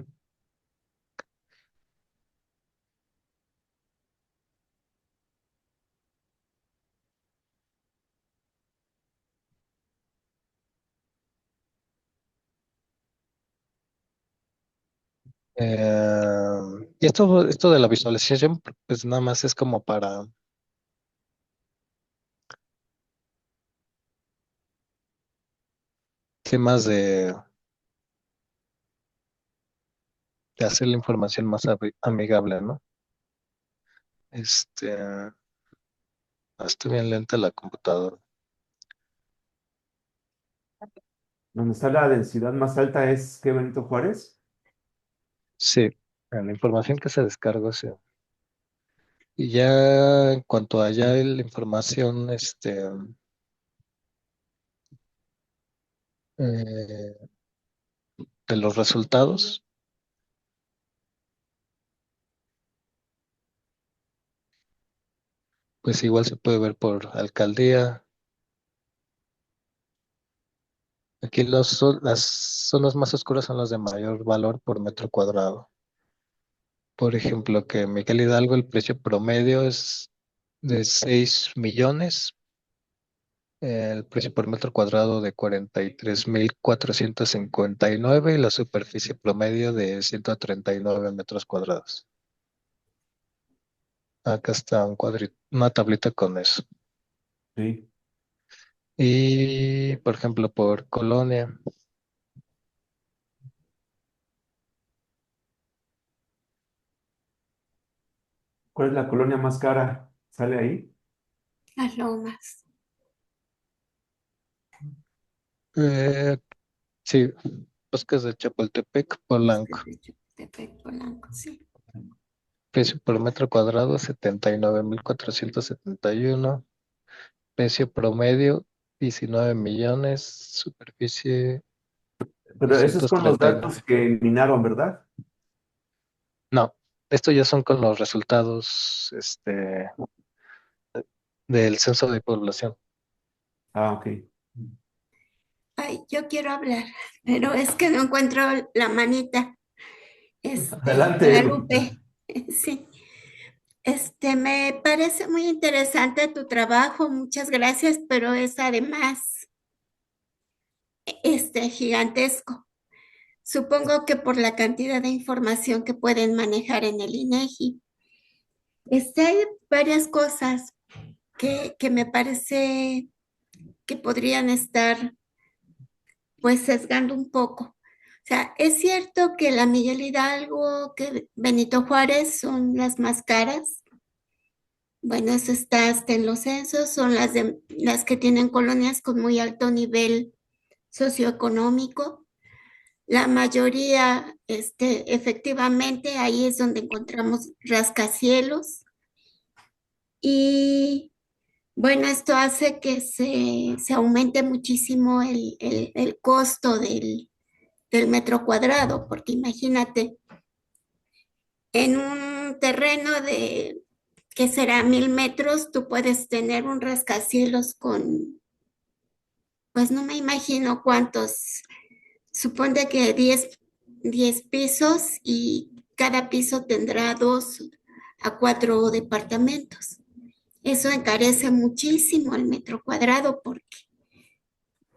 y esto de la visualización, pues nada más es como para temas de hacer la información más amigable, ¿no? Este, está bien lenta la computadora. Donde está la densidad más alta es que Benito Juárez. Sí, la información que se descargó, sí. Y ya en cuanto a ya la información, eh, de los resultados, pues igual se puede ver por alcaldía. Aquí las zonas más oscuras son las de mayor valor por metro cuadrado. Por ejemplo, que en Miguel Hidalgo el precio promedio es de 6 millones, el precio por metro cuadrado de 43,459 y la superficie promedio de 139 metros cuadrados. Acá está una tablita con eso. Sí. Y, por ejemplo, por colonia, ¿Cuál es la colonia más cara? ¿Sale ahí? Las lomas. eh, sí, Bosques de Chapultepec, Polanco. De Chapultepec, Polanco, sí. Precio por metro cuadrado 79,471. Precio promedio 19 millones. Superficie Pero eso es con los 239. datos que minaron, ¿verdad? No, esto ya son con los resultados del censo de población. Ah, ok. Ay, yo quiero hablar, pero es que no encuentro la manita. Adelante, Lupita. Guadalupe, sí. Me parece muy interesante tu trabajo, muchas gracias, pero es además, gigantesco. Supongo que por la cantidad de información que pueden manejar en el INEGI. Hay varias cosas que me parece que podrían estar pues sesgando un poco. O sea, es cierto que la Miguel Hidalgo, que Benito Juárez son las más caras. Bueno, eso está hasta en los censos, son las que tienen colonias con muy alto nivel socioeconómico. La mayoría, efectivamente, ahí es donde encontramos rascacielos. Y bueno, esto hace que se aumente muchísimo el costo del metro cuadrado, porque imagínate, en un terreno de, que será 1,000 metros, tú puedes tener un rascacielos con, pues no me imagino cuántos, suponte que diez pisos y cada piso tendrá 2 a 4 departamentos. Eso encarece muchísimo el metro cuadrado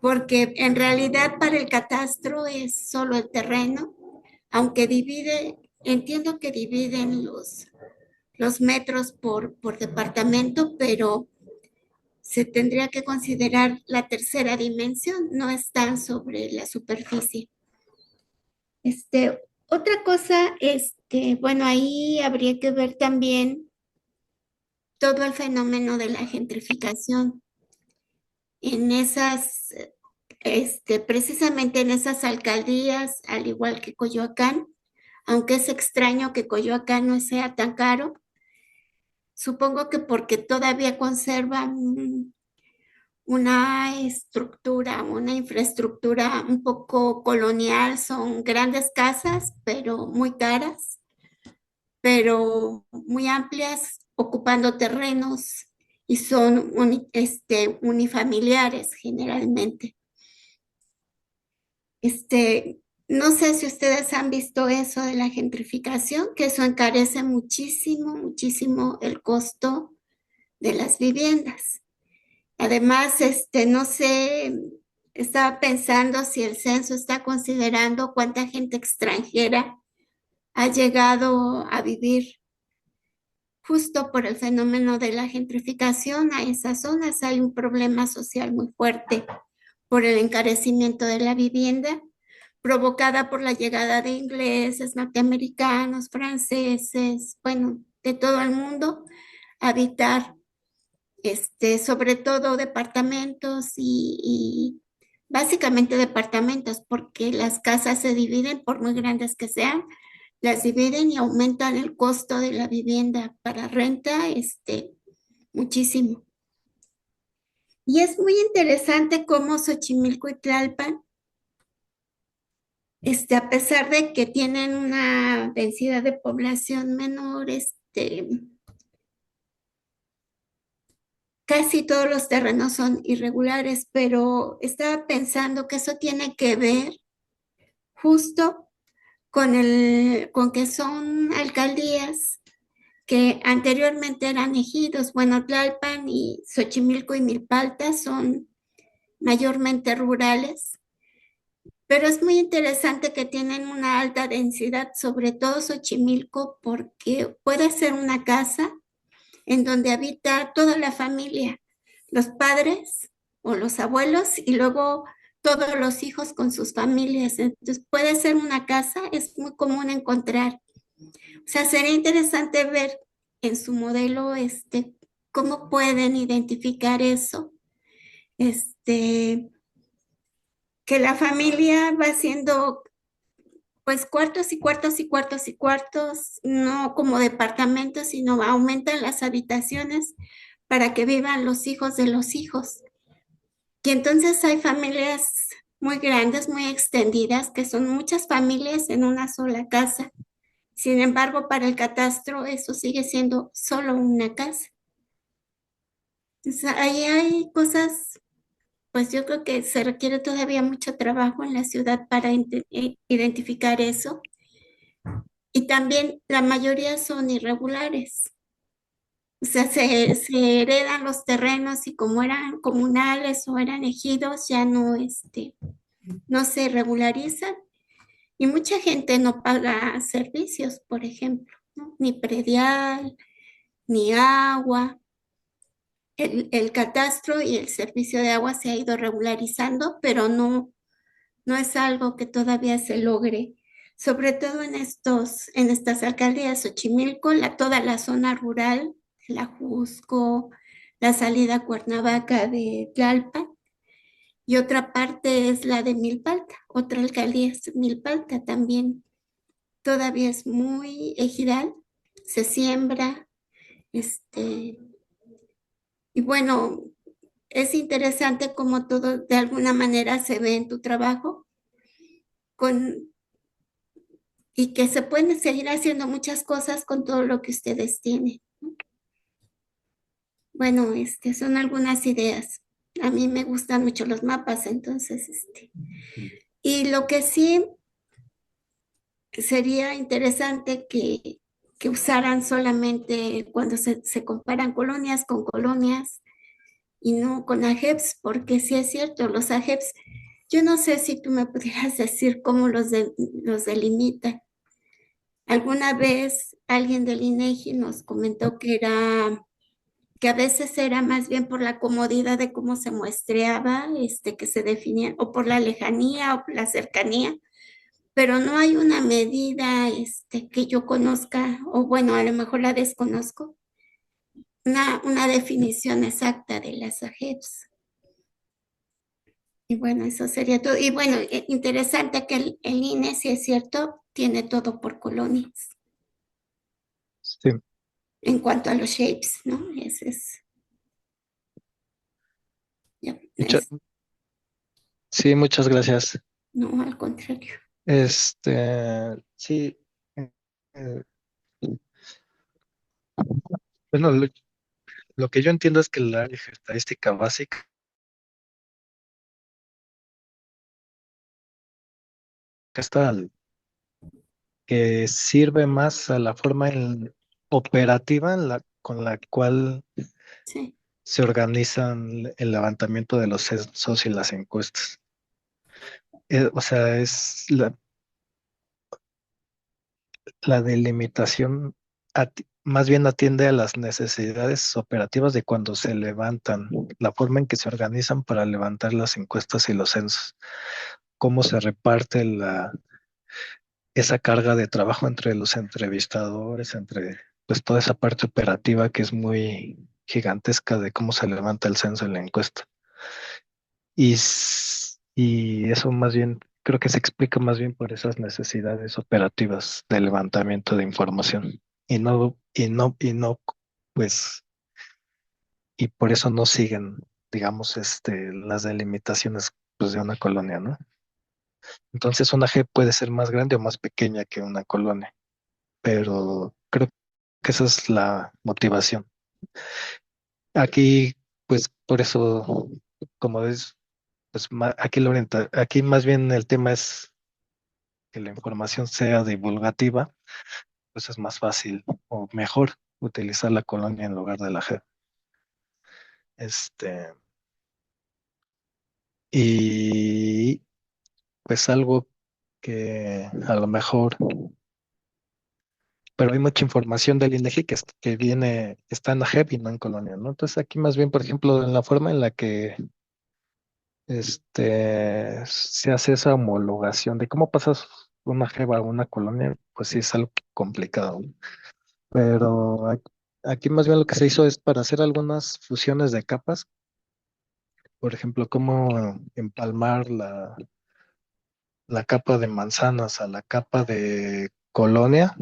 porque en realidad para el catastro es solo el terreno, aunque entiendo que dividen los metros por departamento, pero se tendría que considerar la tercera dimensión, no están sobre la superficie. Otra cosa, bueno, ahí habría que ver también todo el fenómeno de la gentrificación en precisamente en esas alcaldías, al igual que Coyoacán, aunque es extraño que Coyoacán no sea tan caro, supongo que porque todavía conservan una estructura, una infraestructura un poco colonial. Son grandes casas, pero muy caras, pero muy amplias, ocupando terrenos y son unifamiliares generalmente. No sé si ustedes han visto eso de la gentrificación, que eso encarece muchísimo, muchísimo el costo de las viviendas. Además, no sé, estaba pensando si el censo está considerando cuánta gente extranjera ha llegado a vivir justo por el fenómeno de la gentrificación a esas zonas. Hay un problema social muy fuerte por el encarecimiento de la vivienda, provocada por la llegada de ingleses, norteamericanos, franceses, bueno, de todo el mundo a habitar, sobre todo departamentos y básicamente departamentos, porque las casas se dividen, por muy grandes que sean, las dividen y aumentan el costo de la vivienda para renta, muchísimo. Y es muy interesante cómo Xochimilco y Tlalpan, a pesar de que tienen una densidad de población menor, casi todos los terrenos son irregulares, pero estaba pensando que eso tiene que ver justo con que son alcaldías que anteriormente eran ejidos. Bueno, Tlalpan y Xochimilco y Milpalta son mayormente rurales, pero es muy interesante que tienen una alta densidad, sobre todo Xochimilco, porque puede ser una casa en donde habita toda la familia, los padres o los abuelos y luego todos los hijos con sus familias. Entonces puede ser una casa, es muy común encontrar. O sea, sería interesante ver en su modelo, cómo pueden identificar eso, que la familia va haciendo pues cuartos y cuartos y cuartos y cuartos, no como departamentos, sino aumentan las habitaciones para que vivan los hijos de los hijos. Y entonces hay familias muy grandes, muy extendidas, que son muchas familias en una sola casa. Sin embargo, para el catastro eso sigue siendo solo una casa. Entonces, ahí hay cosas, pues yo creo que se requiere todavía mucho trabajo en la ciudad para identificar eso. Y también la mayoría son irregulares. O sea, se heredan los terrenos y como eran comunales o eran ejidos, ya no, no se regularizan. Y mucha gente no paga servicios, por ejemplo, ¿no? Ni predial, ni agua. El catastro y el servicio de agua se ha ido regularizando, pero no es algo que todavía se logre, sobre todo en estas alcaldías, Xochimilco, toda la zona rural, la Jusco, la salida a Cuernavaca de Tlalpan, y otra parte es la de Milpalta, otra alcaldía es Milpalta también, todavía es muy ejidal, se siembra, y bueno, es interesante cómo todo de alguna manera se ve en tu trabajo con y que se pueden seguir haciendo muchas cosas con todo lo que ustedes tienen. Bueno, son algunas ideas. A mí me gustan mucho los mapas, entonces, y lo que sí sería interesante que usaran solamente cuando se comparan colonias con colonias y no con AGEPS, porque sí es cierto, los AGEPS, yo no sé si tú me pudieras decir cómo los delimitan. Alguna vez alguien del INEGI nos comentó que a veces era más bien por la comodidad de cómo se muestreaba, que se definían, o por la lejanía o por la cercanía, pero no hay una medida, que yo conozca, o bueno, a lo mejor la desconozco, una definición exacta de las AGEPS. Y bueno, eso sería todo. Y bueno, interesante que el INE, si es cierto, tiene todo por colonias Sí, en cuanto a los shapes, ¿no? Ese es. Ya. Mucha- Es, sí, muchas gracias. no, al contrario. Sí, eh, bueno, lo que yo entiendo es que la área estadística básica está que sirve más a la forma operativa con la cual Sí, se organizan el levantamiento de los censos y las encuestas. O sea, la delimitación más bien atiende a las necesidades operativas de cuando se levantan, la forma en que se organizan para levantar las encuestas y los censos, cómo se reparte esa carga de trabajo entre los entrevistadores, entre pues toda esa parte operativa que es muy gigantesca de cómo se levanta el censo y la encuesta. Y eso más bien, creo que se explica más bien por esas necesidades operativas de levantamiento de información. Pues, y por eso no siguen, digamos, las delimitaciones pues, de una colonia, ¿no? Entonces una G puede ser más grande o más pequeña que una colonia, pero creo que esa es la motivación. Aquí, pues, por eso, como es, pues aquí más bien el tema es que la información sea divulgativa, pues es más fácil o mejor utilizar la colonia en lugar de la G. Este, y pues algo que a lo mejor, pero hay mucha información del INEGI que está en la JEP y no en colonia, ¿no? Entonces aquí más bien, por ejemplo, en la forma en la que se hace esa homologación de cómo pasas una jeva a una colonia, pues sí es algo complicado, ¿no? Pero aquí más bien lo que se hizo es para hacer algunas fusiones de capas, por ejemplo, cómo empalmar la capa de manzanas a la capa de colonia.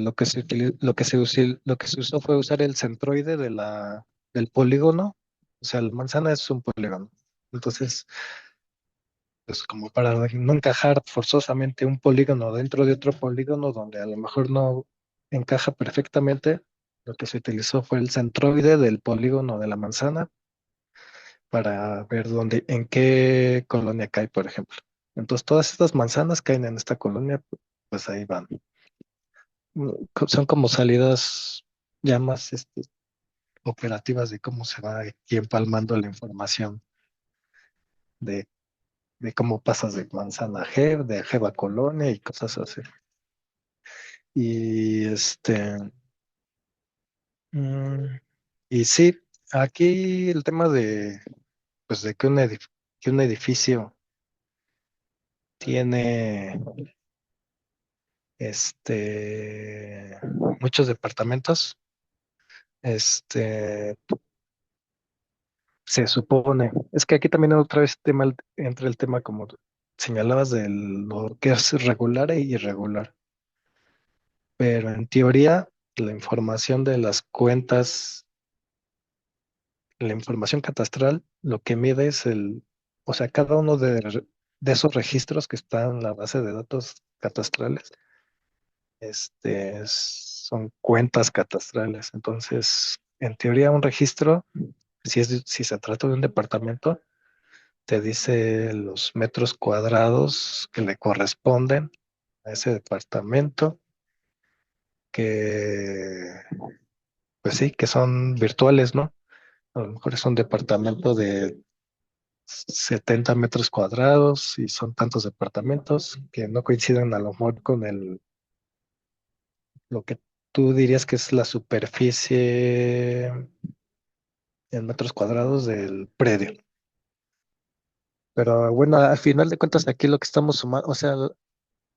Lo que se usó fue usar el centroide del polígono. O sea, la manzana es un polígono. Entonces, pues como para no encajar forzosamente un polígono dentro de otro polígono donde a lo mejor no encaja perfectamente, lo que se utilizó fue el centroide del polígono de la manzana para ver en qué colonia cae, por ejemplo. Entonces, todas estas manzanas caen en esta colonia, pues ahí van. Son como salidas ya más operativas de cómo se va aquí empalmando la información de, de cómo pasas de manzana a G, de G a colonia y cosas así. Y mm, y sí, aquí el tema pues de que un edificio tiene muchos departamentos, este, se supone, es que aquí también otra vez entra el tema como señalabas de lo que es regular e irregular, pero en teoría la información de las cuentas, la información catastral, lo que mide es o sea, cada uno de esos registros que están en la base de datos catastrales, son cuentas catastrales. Entonces, en teoría, un registro, si se trata de un departamento, te dice los metros cuadrados que le corresponden a ese departamento, que, pues sí, que son virtuales, ¿no? A lo mejor es un departamento de 70 metros cuadrados y son tantos departamentos que no coinciden a lo mejor con lo que tú dirías que es la superficie en metros cuadrados del predio. Pero bueno, al final de cuentas aquí lo que estamos sumando, o sea,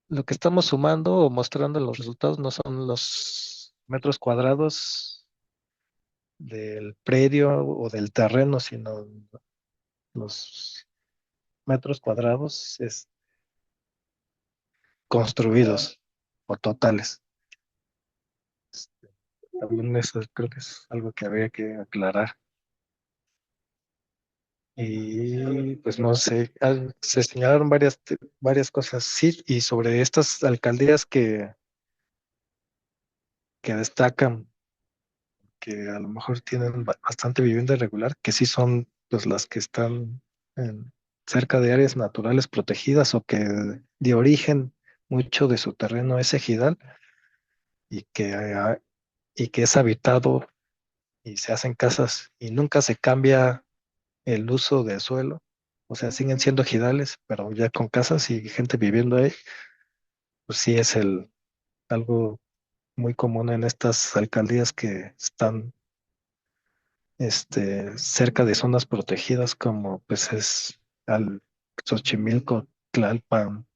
lo que estamos sumando o mostrando en los resultados no son los metros cuadrados del predio o del terreno, sino los metros cuadrados construidos o totales. También eso creo que es algo que habría que aclarar. Y pues no sé, se señalaron varias cosas, sí, y sobre estas alcaldías que destacan, que a lo mejor tienen bastante vivienda irregular, que sí son pues las que están cerca de áreas naturales protegidas o que de origen mucho de su terreno es ejidal y y que es habitado y se hacen casas y nunca se cambia el uso del suelo. O sea, siguen siendo ejidales, pero ya con casas y gente viviendo ahí, pues sí es algo muy común en estas alcaldías que están cerca de zonas protegidas como pues es al Xochimilco, Tlalpan,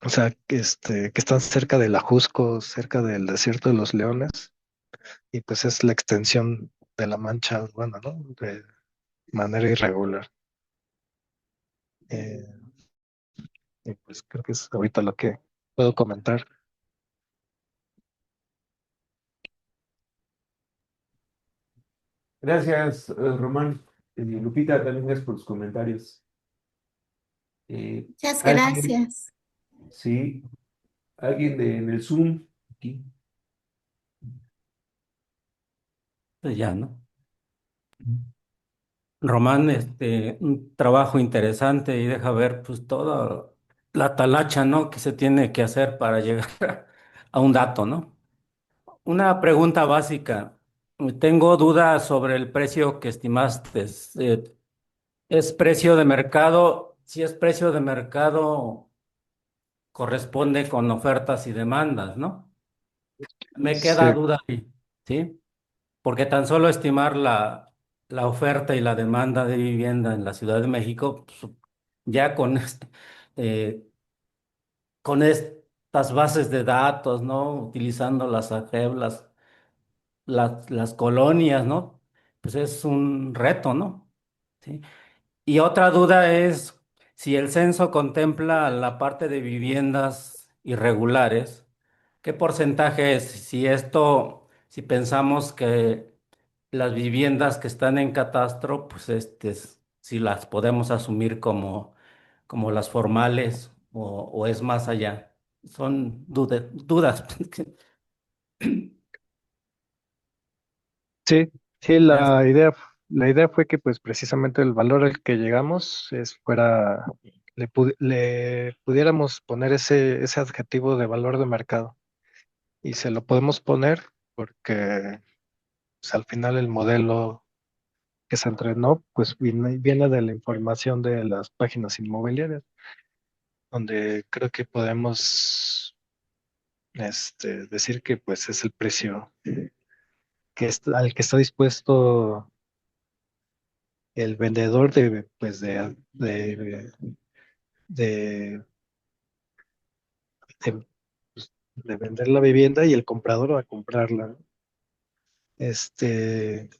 o sea, que están cerca del Ajusco, cerca del Desierto de los Leones, y pues es la extensión de la mancha urbana, ¿no? De manera irregular. Eh, y pues creo que es ahorita lo que puedo comentar. Gracias, Román. Lupita, también gracias por los comentarios. Muchas ¿Alguien? gracias. Sí, alguien en el Zoom aquí. Pues ya, ¿no? Román, un trabajo interesante y deja ver pues toda la talacha, ¿no? Que se tiene que hacer para llegar a un dato, ¿no? Una pregunta básica. Tengo dudas sobre el precio que estimaste. ¿Es precio de mercado? Si es precio de mercado, corresponde con ofertas y demandas, ¿no? Me queda Sí, duda ahí, ¿sí? Porque tan solo estimar la oferta y la demanda de vivienda en la Ciudad de México, pues, ya eh, con estas bases de datos, ¿no? Utilizando las AGEV, las colonias, ¿no? Pues es un reto, ¿no? ¿Sí? Y otra duda es si el censo contempla la parte de viviendas irregulares, ¿qué porcentaje es? Si pensamos que las viviendas que están en catastro, pues si las podemos asumir como las formales o es más allá. Son dudas. sí, sí, Gracias. la idea fue que pues precisamente el valor al que llegamos le pudiéramos poner ese adjetivo de valor de mercado. Y se lo podemos poner porque pues, al final el modelo que se entrenó pues viene de la información de las páginas inmobiliarias, donde creo que podemos decir que pues es el precio al que está dispuesto el vendedor de, de, pues, de vender la vivienda y el comprador va a comprarla. Este,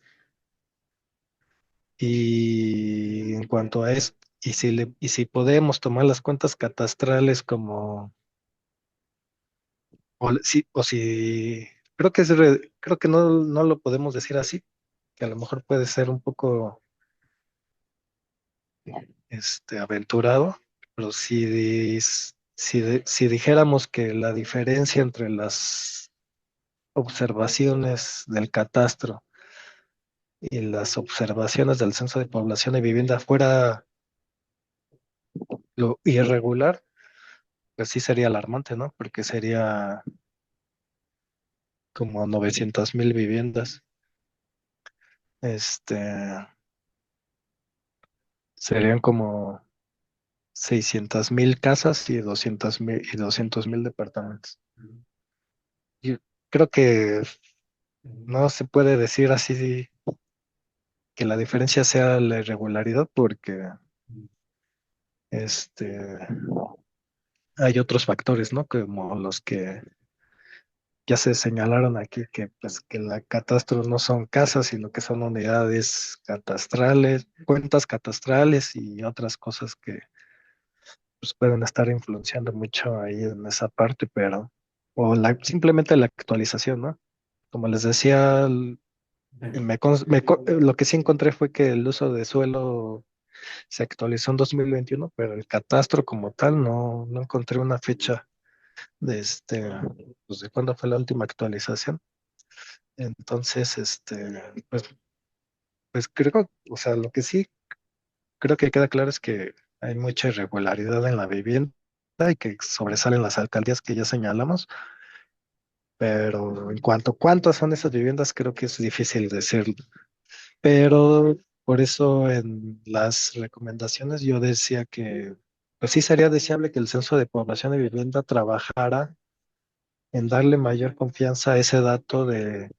y en cuanto a esto, y si podemos tomar las cuentas catastrales o si, creo que no lo podemos decir así, que a lo mejor puede ser un poco aventurado, pero si dijéramos que la diferencia entre las observaciones del catastro y las observaciones del Censo de Población y Vivienda fuera lo irregular, pues sí sería alarmante, ¿no? Porque sería como 900,000 viviendas. Este, serían como 600,000 casas y 200,000 departamentos. Yo creo que no se puede decir así que la diferencia sea la irregularidad porque este, hay otros factores, ¿no? Como los que ya se señalaron aquí, que pues que la catastro no son casas, sino que son unidades catastrales, cuentas catastrales y otras cosas que pues, pueden estar influenciando mucho ahí en esa parte, pero simplemente la actualización, ¿no? Como les decía, Lo que sí encontré fue que el uso de suelo se actualizó en 2021, pero el catastro como tal no encontré una fecha de pues de cuándo fue la última actualización. Entonces, pues creo, o sea, lo que sí creo que queda claro es que hay mucha irregularidad en la vivienda y que sobresalen las alcaldías que ya señalamos, pero en cuanto a cuántas son esas viviendas, creo que es difícil decirlo. Pero por eso en las recomendaciones yo decía que pues sí sería deseable que el Censo de Población y Vivienda trabajara en darle mayor confianza a ese dato de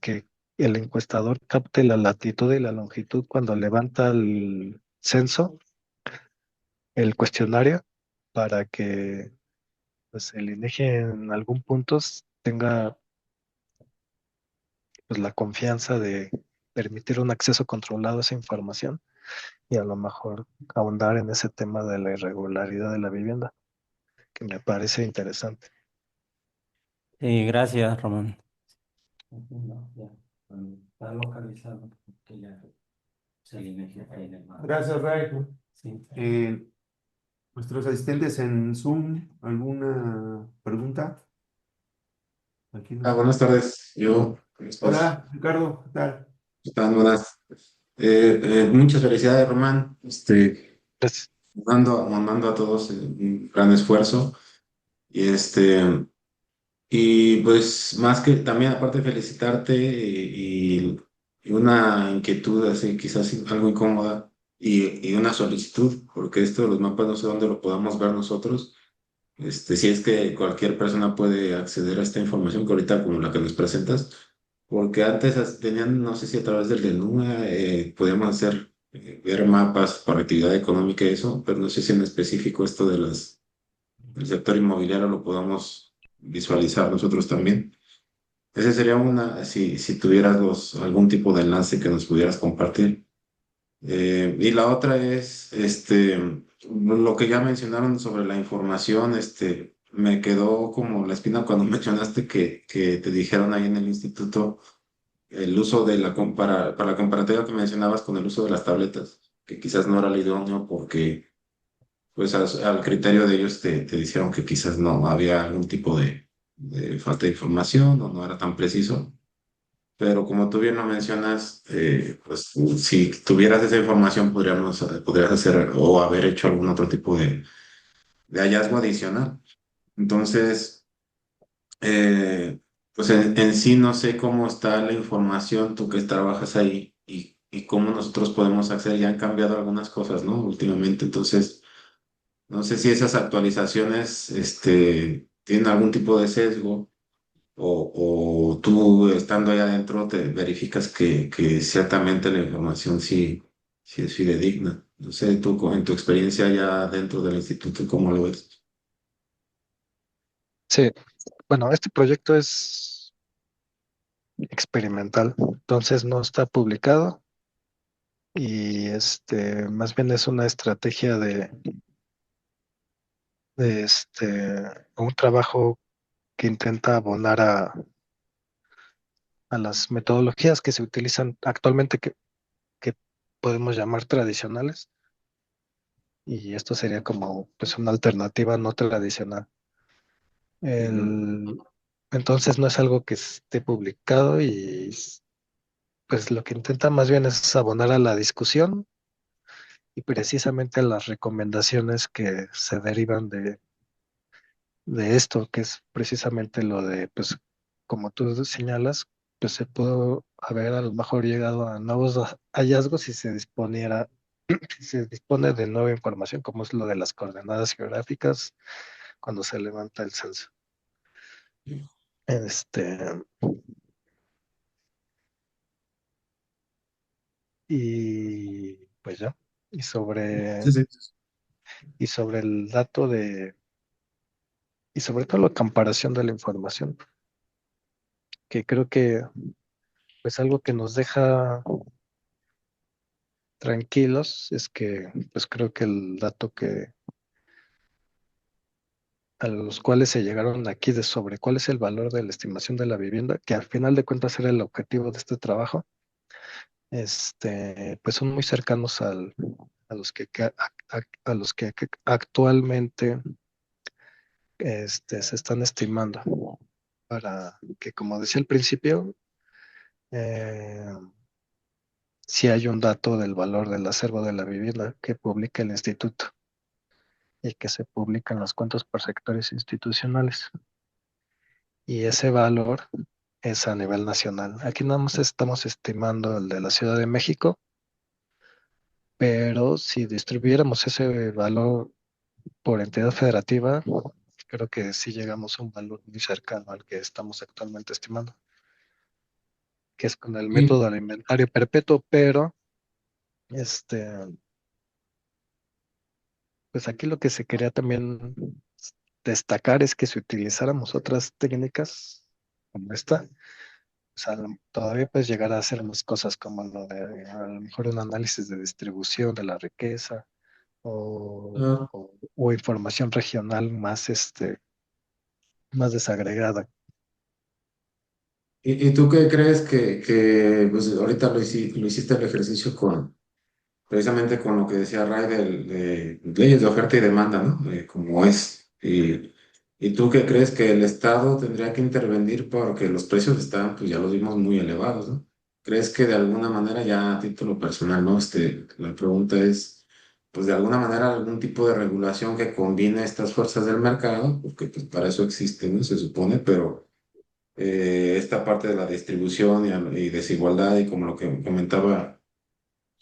que el encuestador capte la latitud y la longitud cuando levanta el censo, el cuestionario, para que pues el INEGI en algún punto tenga pues la confianza de permitir un acceso controlado a esa información y a lo mejor ahondar en ese tema de la irregularidad de la vivienda, que me parece interesante. Sí, gracias, Román. No, ya, está localizado, que ya se elige ahí en el mapa. Gracias, Ray. Sí. Nuestros asistentes en Zoom, ¿alguna pregunta? Aquí no. Buenas tardes, yo, mi esposo. Hola, Ricardo, ¿qué tal? Están buenas. Muchas felicidades, Román. Gracias. Mandando a todos un gran esfuerzo. Y y pues más que también, aparte de felicitarte y una inquietud así, quizás algo incómoda, y una solicitud, porque esto de los mapas no sé dónde lo podamos ver nosotros. Si es que cualquier persona puede acceder a esta información que ahorita como la que nos presentas, porque antes tenían, no sé si a través del DENUA podíamos hacer, ver mapas para actividad económica y eso, pero no sé si en específico esto del sector inmobiliario lo podamos visualizar nosotros también. Ese sería si tuvieras algún tipo de enlace que nos pudieras compartir. Y la otra es, lo que ya mencionaron sobre la información, me quedó como la espina cuando mencionaste que te dijeron ahí en el instituto el uso de para la comparativa que mencionabas con el uso de las tabletas, que quizás no era el idóneo porque, pues, al criterio de ellos te dijeron que quizás no había algún tipo de falta de información o no era tan preciso. Pero como tú bien lo mencionas, pues si tuvieras esa información podrías hacer o haber hecho algún otro tipo de hallazgo adicional. Entonces, pues en sí no sé cómo está la información, tú que trabajas ahí y cómo nosotros podemos acceder. Ya han cambiado algunas cosas, ¿no? Últimamente. Entonces, no sé si esas actualizaciones, tienen algún tipo de sesgo o tú estando ahí adentro te verificas que ciertamente la información sí es fidedigna. No sé, tú en tu experiencia ya dentro del instituto, ¿cómo lo ves? Sí, bueno, este proyecto es experimental, entonces no está publicado y más bien es una estrategia de un trabajo que intenta abonar a las metodologías que se utilizan actualmente que podemos llamar tradicionales, y esto sería como pues una alternativa no tradicional. Ujú. El, entonces no es algo que esté publicado y pues lo que intenta más bien es abonar a la discusión y precisamente a las recomendaciones que se derivan de esto, que es precisamente lo de, pues, como tú señalas, pues se pudo haber a lo mejor llegado a nuevos hallazgos si se disponiera, si se dispone de nueva información, como es lo de las coordenadas geográficas cuando se levanta el censo. Este, y pues ya, y Sí, sobre, sí. y sobre el dato y sobre todo la comparación de la información, que creo que pues algo que nos deja tranquilos es que pues creo que el dato a los cuales se llegaron aquí de sobre cuál es el valor de la estimación de la vivienda, que al final de cuentas era el objetivo de este trabajo, pues son muy cercanos a los a los que actualmente se están estimando. Para que, como decía al principio, eh, si hay un dato del valor del acervo de la vivienda que publica el instituto y que se publica en las cuentas por sectores institucionales. Y ese valor es a nivel nacional. Aquí nada más estamos estimando el de la Ciudad de México, pero si distribuyéramos ese valor por entidad federativa, creo que sí llegamos a un valor muy cercano al que estamos actualmente estimando, que es con el Sí, método del inventario perpetuo, pero este, pues aquí lo que se quería también destacar es que si utilizáramos otras técnicas como esta, o sea, todavía puedes llegar a hacer más cosas como lo de a lo mejor un análisis de distribución de la riqueza claro. o información regional más, más desagregada. ¿Y tú qué crees que pues ahorita lo hiciste el ejercicio precisamente con lo que decía Ray de leyes de oferta y demanda, ¿no? Como es. ¿Y tú qué crees que el Estado tendría que intervenir porque los precios están, pues ya los vimos, muy elevados, ¿no? ¿Crees que de alguna manera, ya a título personal, ¿no? La pregunta es, pues de alguna manera algún tipo de regulación que combine estas fuerzas del mercado, porque pues para eso existen, ¿no? Se supone, pero esta parte de la distribución y desigualdad y como lo que comentaba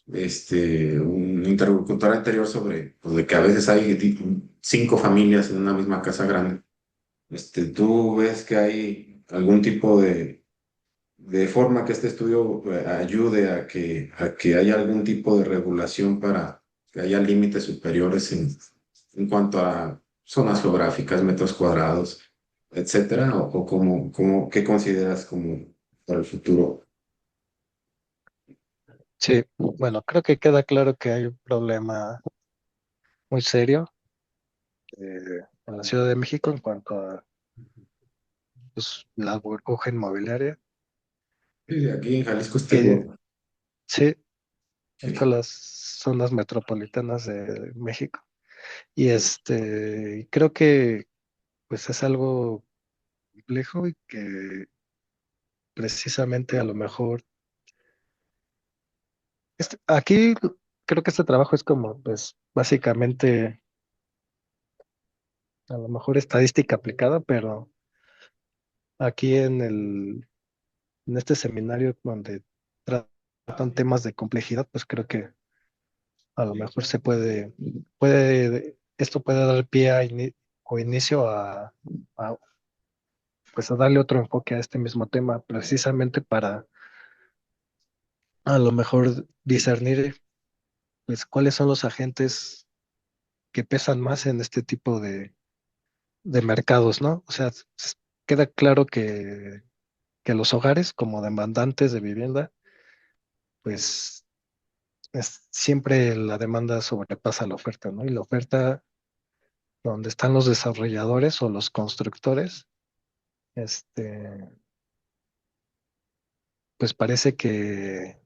un interlocutor anterior sobre pues, de que a veces hay cinco familias en una misma casa grande. ¿Tú ves que hay algún tipo de forma que este estudio ayude a que haya algún tipo de regulación para que haya límites superiores en cuanto a zonas geográficas, metros cuadrados, etcétera? ¿O qué consideras como para el futuro? Sí, bueno, creo que queda claro que hay un problema muy serio en la Ciudad de México en cuanto a pues, la burbuja inmobiliaria, Sí, aquí en Jalisco está que igual. sí, en Sí. todas las zonas metropolitanas de México. Y creo que pues es algo complejo y que precisamente a lo mejor aquí creo que este trabajo es como pues básicamente a lo mejor estadística aplicada, pero aquí en este seminario donde tratan temas de complejidad, pues creo que a lo mejor esto puede dar pie o inicio a, pues a darle otro enfoque a este mismo tema, precisamente para a lo mejor discernir pues cuáles son los agentes que pesan más en este tipo de mercados, ¿no? O sea, queda claro que los hogares como demandantes de vivienda, pues siempre la demanda sobrepasa la oferta, ¿no? Y la oferta donde están los desarrolladores o los constructores, este, pues parece que,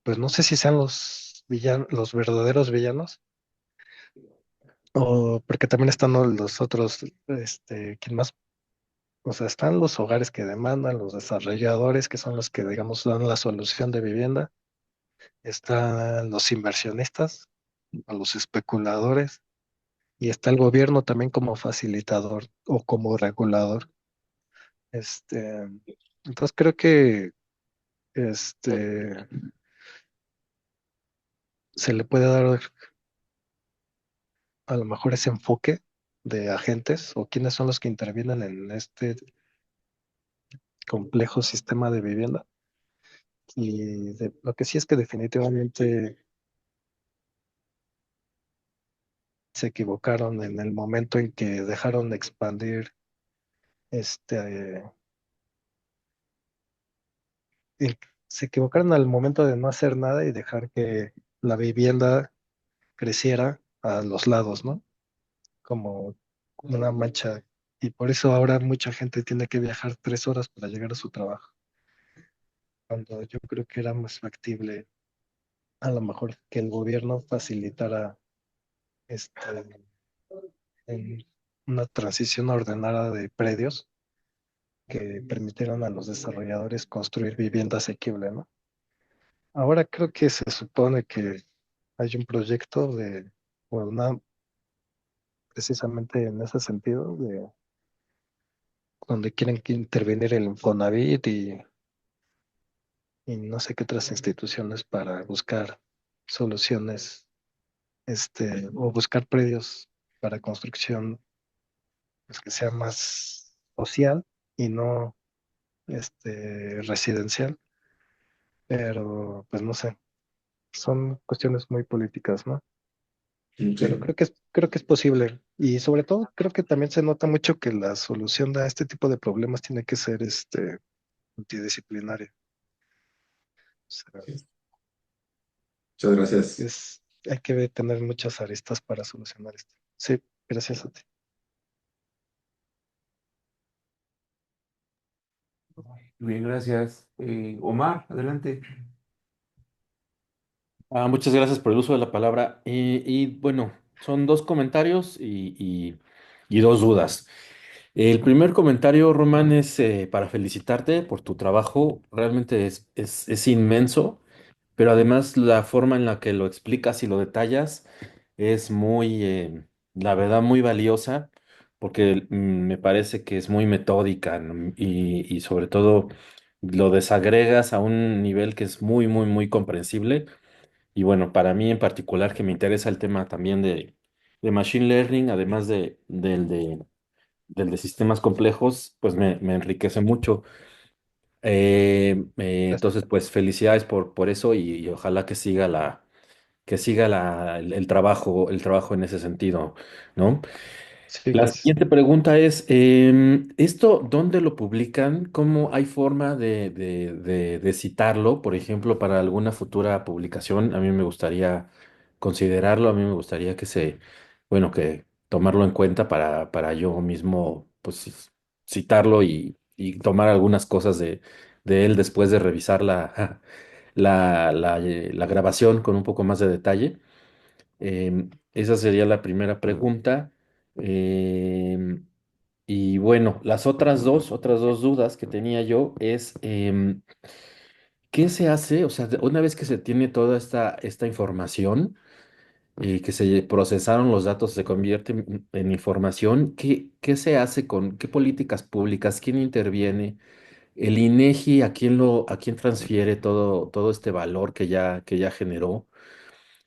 pues no sé si sean los los verdaderos villanos, o porque también están los otros, ¿quién más? O sea, están los hogares que demandan, los desarrolladores que son los que, digamos, dan la solución de vivienda, están los inversionistas, o los especuladores, y está el gobierno también como facilitador o como regulador. Este, entonces creo que este, se le puede dar a lo mejor ese enfoque de agentes o quiénes son los que intervienen en este complejo sistema de vivienda. Y lo que sí es que definitivamente se equivocaron en el momento en que dejaron de expandir, este, el- se equivocaron al momento de no hacer nada y dejar que la vivienda creciera a los lados, ¿no? Como una mancha. Y por eso ahora mucha gente tiene que viajar 3 horas para llegar a su trabajo, cuando yo creo que era más factible a lo mejor que el gobierno facilitara este, en una transición ordenada de predios que permitieran a los desarrolladores construir vivienda asequible, ¿no? Ahora creo que se supone que hay un proyecto o precisamente en ese sentido, donde quieren que intervenir el Infonavit y no sé qué otras instituciones para buscar soluciones, o buscar predios para construcción, pues, que sea más social y no residencial, pero pues no sé, son cuestiones muy políticas, ¿no? Pero Sí. creo que es posible. Y sobre todo, creo que también se nota mucho que la solución a este tipo de problemas tiene que ser multidisciplinaria. O sea, Muchas gracias. hay que tener muchas aristas para solucionar esto. Sí, gracias a ti. Bien, gracias. Omar, adelante. Muchas gracias por el uso de la palabra. Bueno, son dos comentarios y dos dudas. El primer comentario, Román, es para felicitarte por tu trabajo. Realmente es inmenso, pero además la forma en la que lo explicas y lo detallas es muy, la verdad, muy valiosa, porque me parece que es muy metódica, ¿no? Y sobre todo lo desagregas a un nivel que es muy, muy, muy comprensible. Y bueno, para mí en particular, que me interesa el tema también de Machine Learning, además del de sistemas complejos, pues me enriquece mucho. Gracias. Entonces, pues felicidades por eso y ojalá que siga el trabajo en ese sentido, ¿no? Sí, La gracias. siguiente pregunta es, ¿esto dónde lo publican? ¿Cómo hay forma de citarlo? Por ejemplo, para alguna futura publicación, a mí me gustaría considerarlo, a mí me gustaría bueno, que tomarlo en cuenta para yo mismo, pues, citarlo y tomar algunas cosas de él después de revisar la grabación con un poco más de detalle. Esa sería la primera pregunta. Em, y bueno, las otras dos dudas que tenía yo es, ¿qué se hace? O sea, una vez que se tiene toda esta información y que se procesaron los datos, se convierte en información, ¿qué se hace qué políticas públicas? ¿Quién interviene? El INEGI, a quién transfiere todo este valor que ya generó?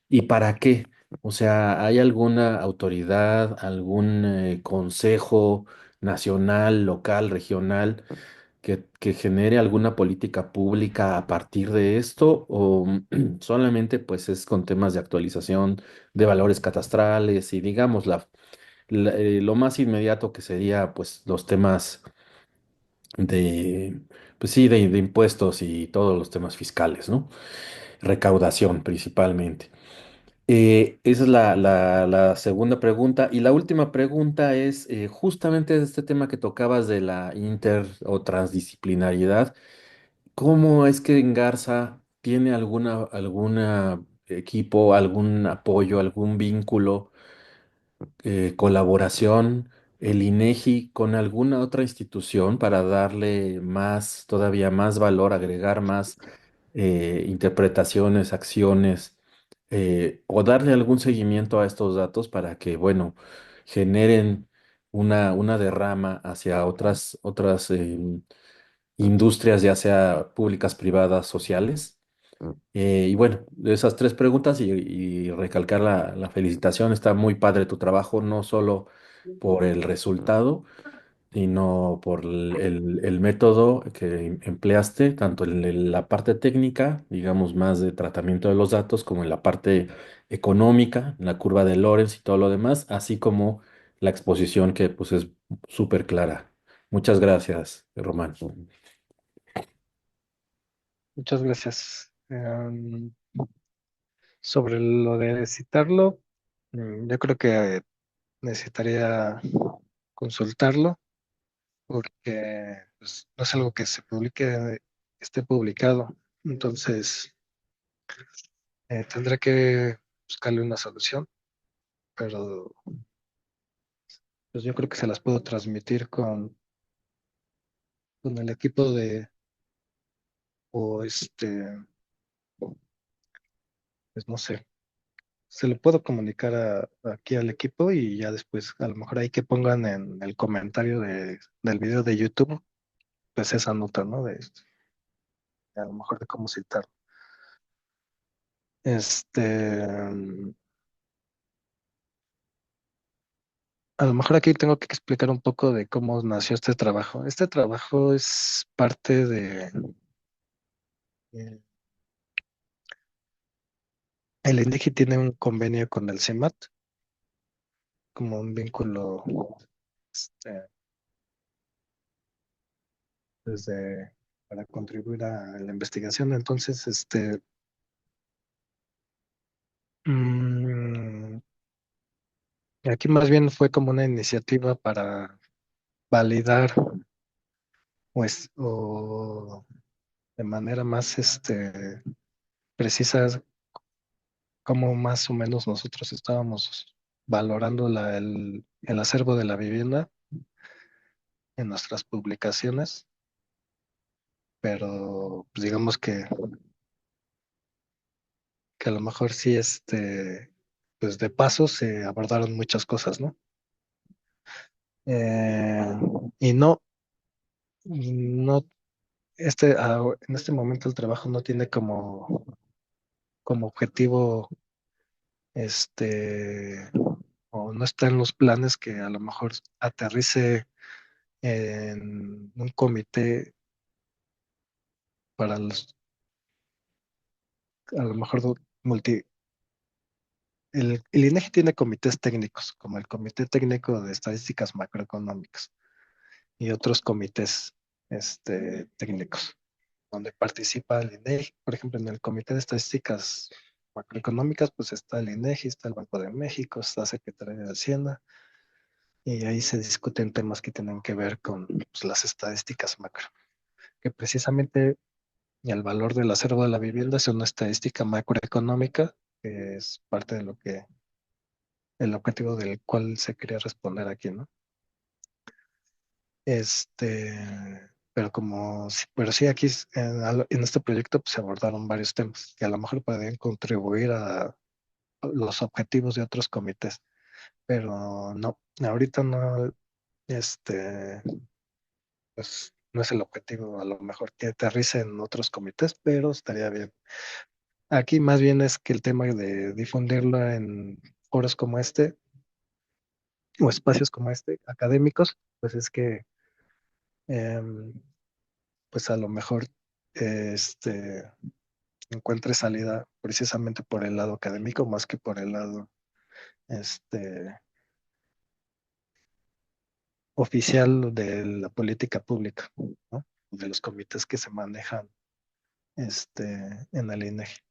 ¿Y para qué? O sea, ¿hay alguna autoridad, algún consejo nacional, local, regional que genere alguna política pública a partir de esto? ¿O solamente pues es con temas de actualización de valores catastrales y digamos lo más inmediato que sería pues los temas de, pues sí, de impuestos y todos los temas fiscales, ¿no? Recaudación principalmente. Esa es la segunda pregunta. Y la última pregunta es justamente de este tema que tocabas de la inter o transdisciplinariedad. ¿Cómo es que en Garza tiene alguna equipo, algún apoyo, algún vínculo, colaboración, el INEGI con alguna otra institución para darle todavía más valor, agregar más interpretaciones, acciones, o darle algún seguimiento a estos datos para que, bueno, generen una derrama hacia otras industrias, ya sea públicas, privadas, sociales? Y bueno, de esas tres preguntas y recalcar la felicitación, está muy padre tu trabajo, no solo por el resultado, sino por el método que empleaste, tanto en la parte técnica, digamos más de tratamiento de los datos, como en la parte económica, en la curva de Lorenz y todo lo demás, así como la exposición que pues es súper clara. Muchas gracias, Román. Muchas gracias. Sobre lo de citarlo, yo creo que necesitaría consultarlo porque pues, no es algo que se publique, esté publicado. Entonces, tendré que buscarle una solución, pero pues yo creo que se las puedo transmitir con el equipo o pues no sé, se lo puedo comunicar aquí al equipo y ya después a lo mejor hay que pongan en el comentario del video de YouTube, pues esa nota, ¿no? A lo mejor de cómo citar. A lo mejor aquí tengo que explicar un poco de cómo nació este trabajo. Este trabajo es parte eh, el INEGI tiene un convenio con el CIMAT, como un vínculo, este, para contribuir a la investigación. Entonces, mm, aquí más bien fue como una iniciativa para validar, pues, o de manera más, precisa, cómo más o menos nosotros estábamos valorando el acervo de la vivienda en nuestras publicaciones, pero pues, digamos que a lo mejor sí, pues de paso se abordaron muchas cosas, ¿no? Eh, y no, en este momento el trabajo no tiene como objetivo, o no está en los planes que a lo mejor aterrice en un comité para a lo mejor multi. El INEGI tiene comités técnicos, como el Comité Técnico de Estadísticas Macroeconómicas y otros comités, técnicos, donde participa el INEGI. Por ejemplo, en el Comité de Estadísticas Macroeconómicas, pues está el INEGI, está el Banco de México, está Secretaría de Hacienda, y ahí se discuten temas que tienen que ver con pues, las estadísticas macro, que precisamente el valor del acervo de la vivienda es una estadística macroeconómica, que es parte de lo que el objetivo del cual se quería responder aquí, ¿no? Pero sí, aquí en este proyecto pues, se abordaron varios temas que a lo mejor pueden contribuir a los objetivos de otros comités, pero no, ahorita no, pues no es el objetivo, a lo mejor que aterrice en otros comités, pero estaría bien. Aquí más bien es que el tema de difundirlo en foros como este o espacios como este, académicos, pues es que em, pues a lo mejor encuentre salida precisamente por el lado académico más que por el lado este, oficial de la política pública, ¿no? De los comités que se manejan en el INEGI.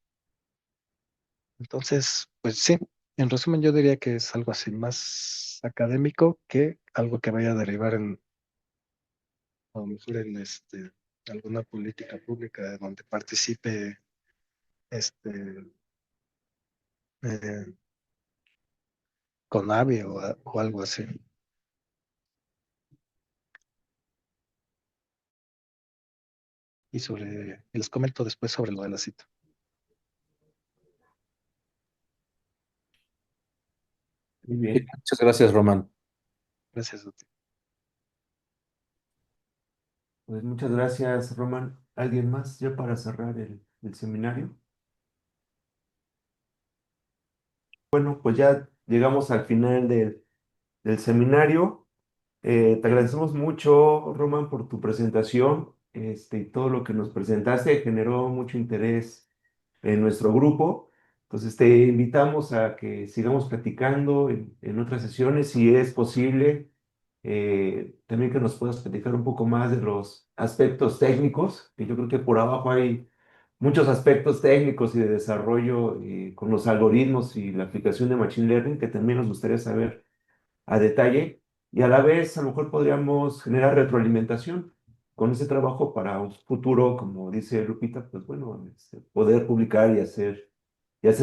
Entonces, pues sí, en resumen yo diría que es algo así más académico que algo que vaya a derivar a lo mejor en alguna política pública donde participe este eh, CONAVI o algo así. Y les comento después sobre lo de la cita. Muy Sí, bien. muchas gracias, Román. Gracias a ti. Pues muchas gracias, Román. ¿Alguien más ya para cerrar el seminario? Bueno, pues ya llegamos al final del seminario. Te agradecemos mucho, Román, por tu presentación. Y todo lo que nos presentaste generó mucho interés en nuestro grupo. Entonces te invitamos a que sigamos platicando en otras sesiones, si es posible. También que nos puedas platicar un poco más de los aspectos técnicos, que yo creo que por abajo hay muchos aspectos técnicos y de desarrollo con los algoritmos y la aplicación de Machine Learning que también nos gustaría saber a detalle. y a la vez a lo mejor podríamos generar retroalimentación con ese trabajo para un futuro, como dice Lupita, pues bueno, poder publicar y hacer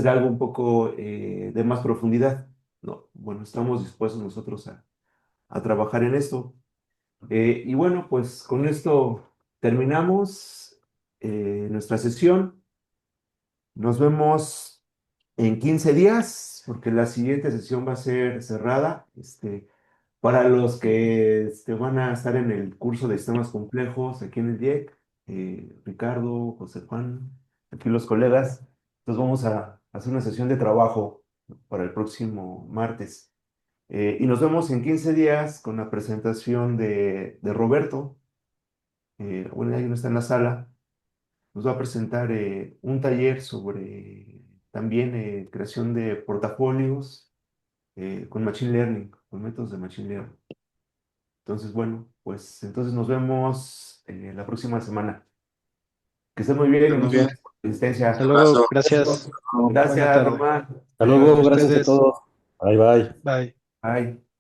algo un poco de más profundidad. No, bueno, estamos dispuestos nosotros a trabajar en esto. Y bueno, pues con esto terminamos nuestra sesión. Nos vemos en 15 días, porque la siguiente sesión va a ser cerrada. Para los que van a estar en el curso de sistemas complejos aquí en el DIEC, Ricardo, José Juan, aquí los colegas, entonces vamos a hacer una sesión de trabajo para el próximo martes. Y nos vemos en 15 días con la presentación de Roberto. Bueno, ahí no está en la sala. Nos va a presentar un taller sobre también creación de portafolios con Machine Learning, con métodos de Machine Learning. Entonces, bueno, pues entonces nos vemos la próxima semana. Que estén muy bien y Muy muchas bien. gracias por la asistencia. Hasta luego, gracias. Buena Gracias, tarde. Román. Hasta Adiós. luego, A gracias a ustedes. todos. Bye bye. Bye. Bye.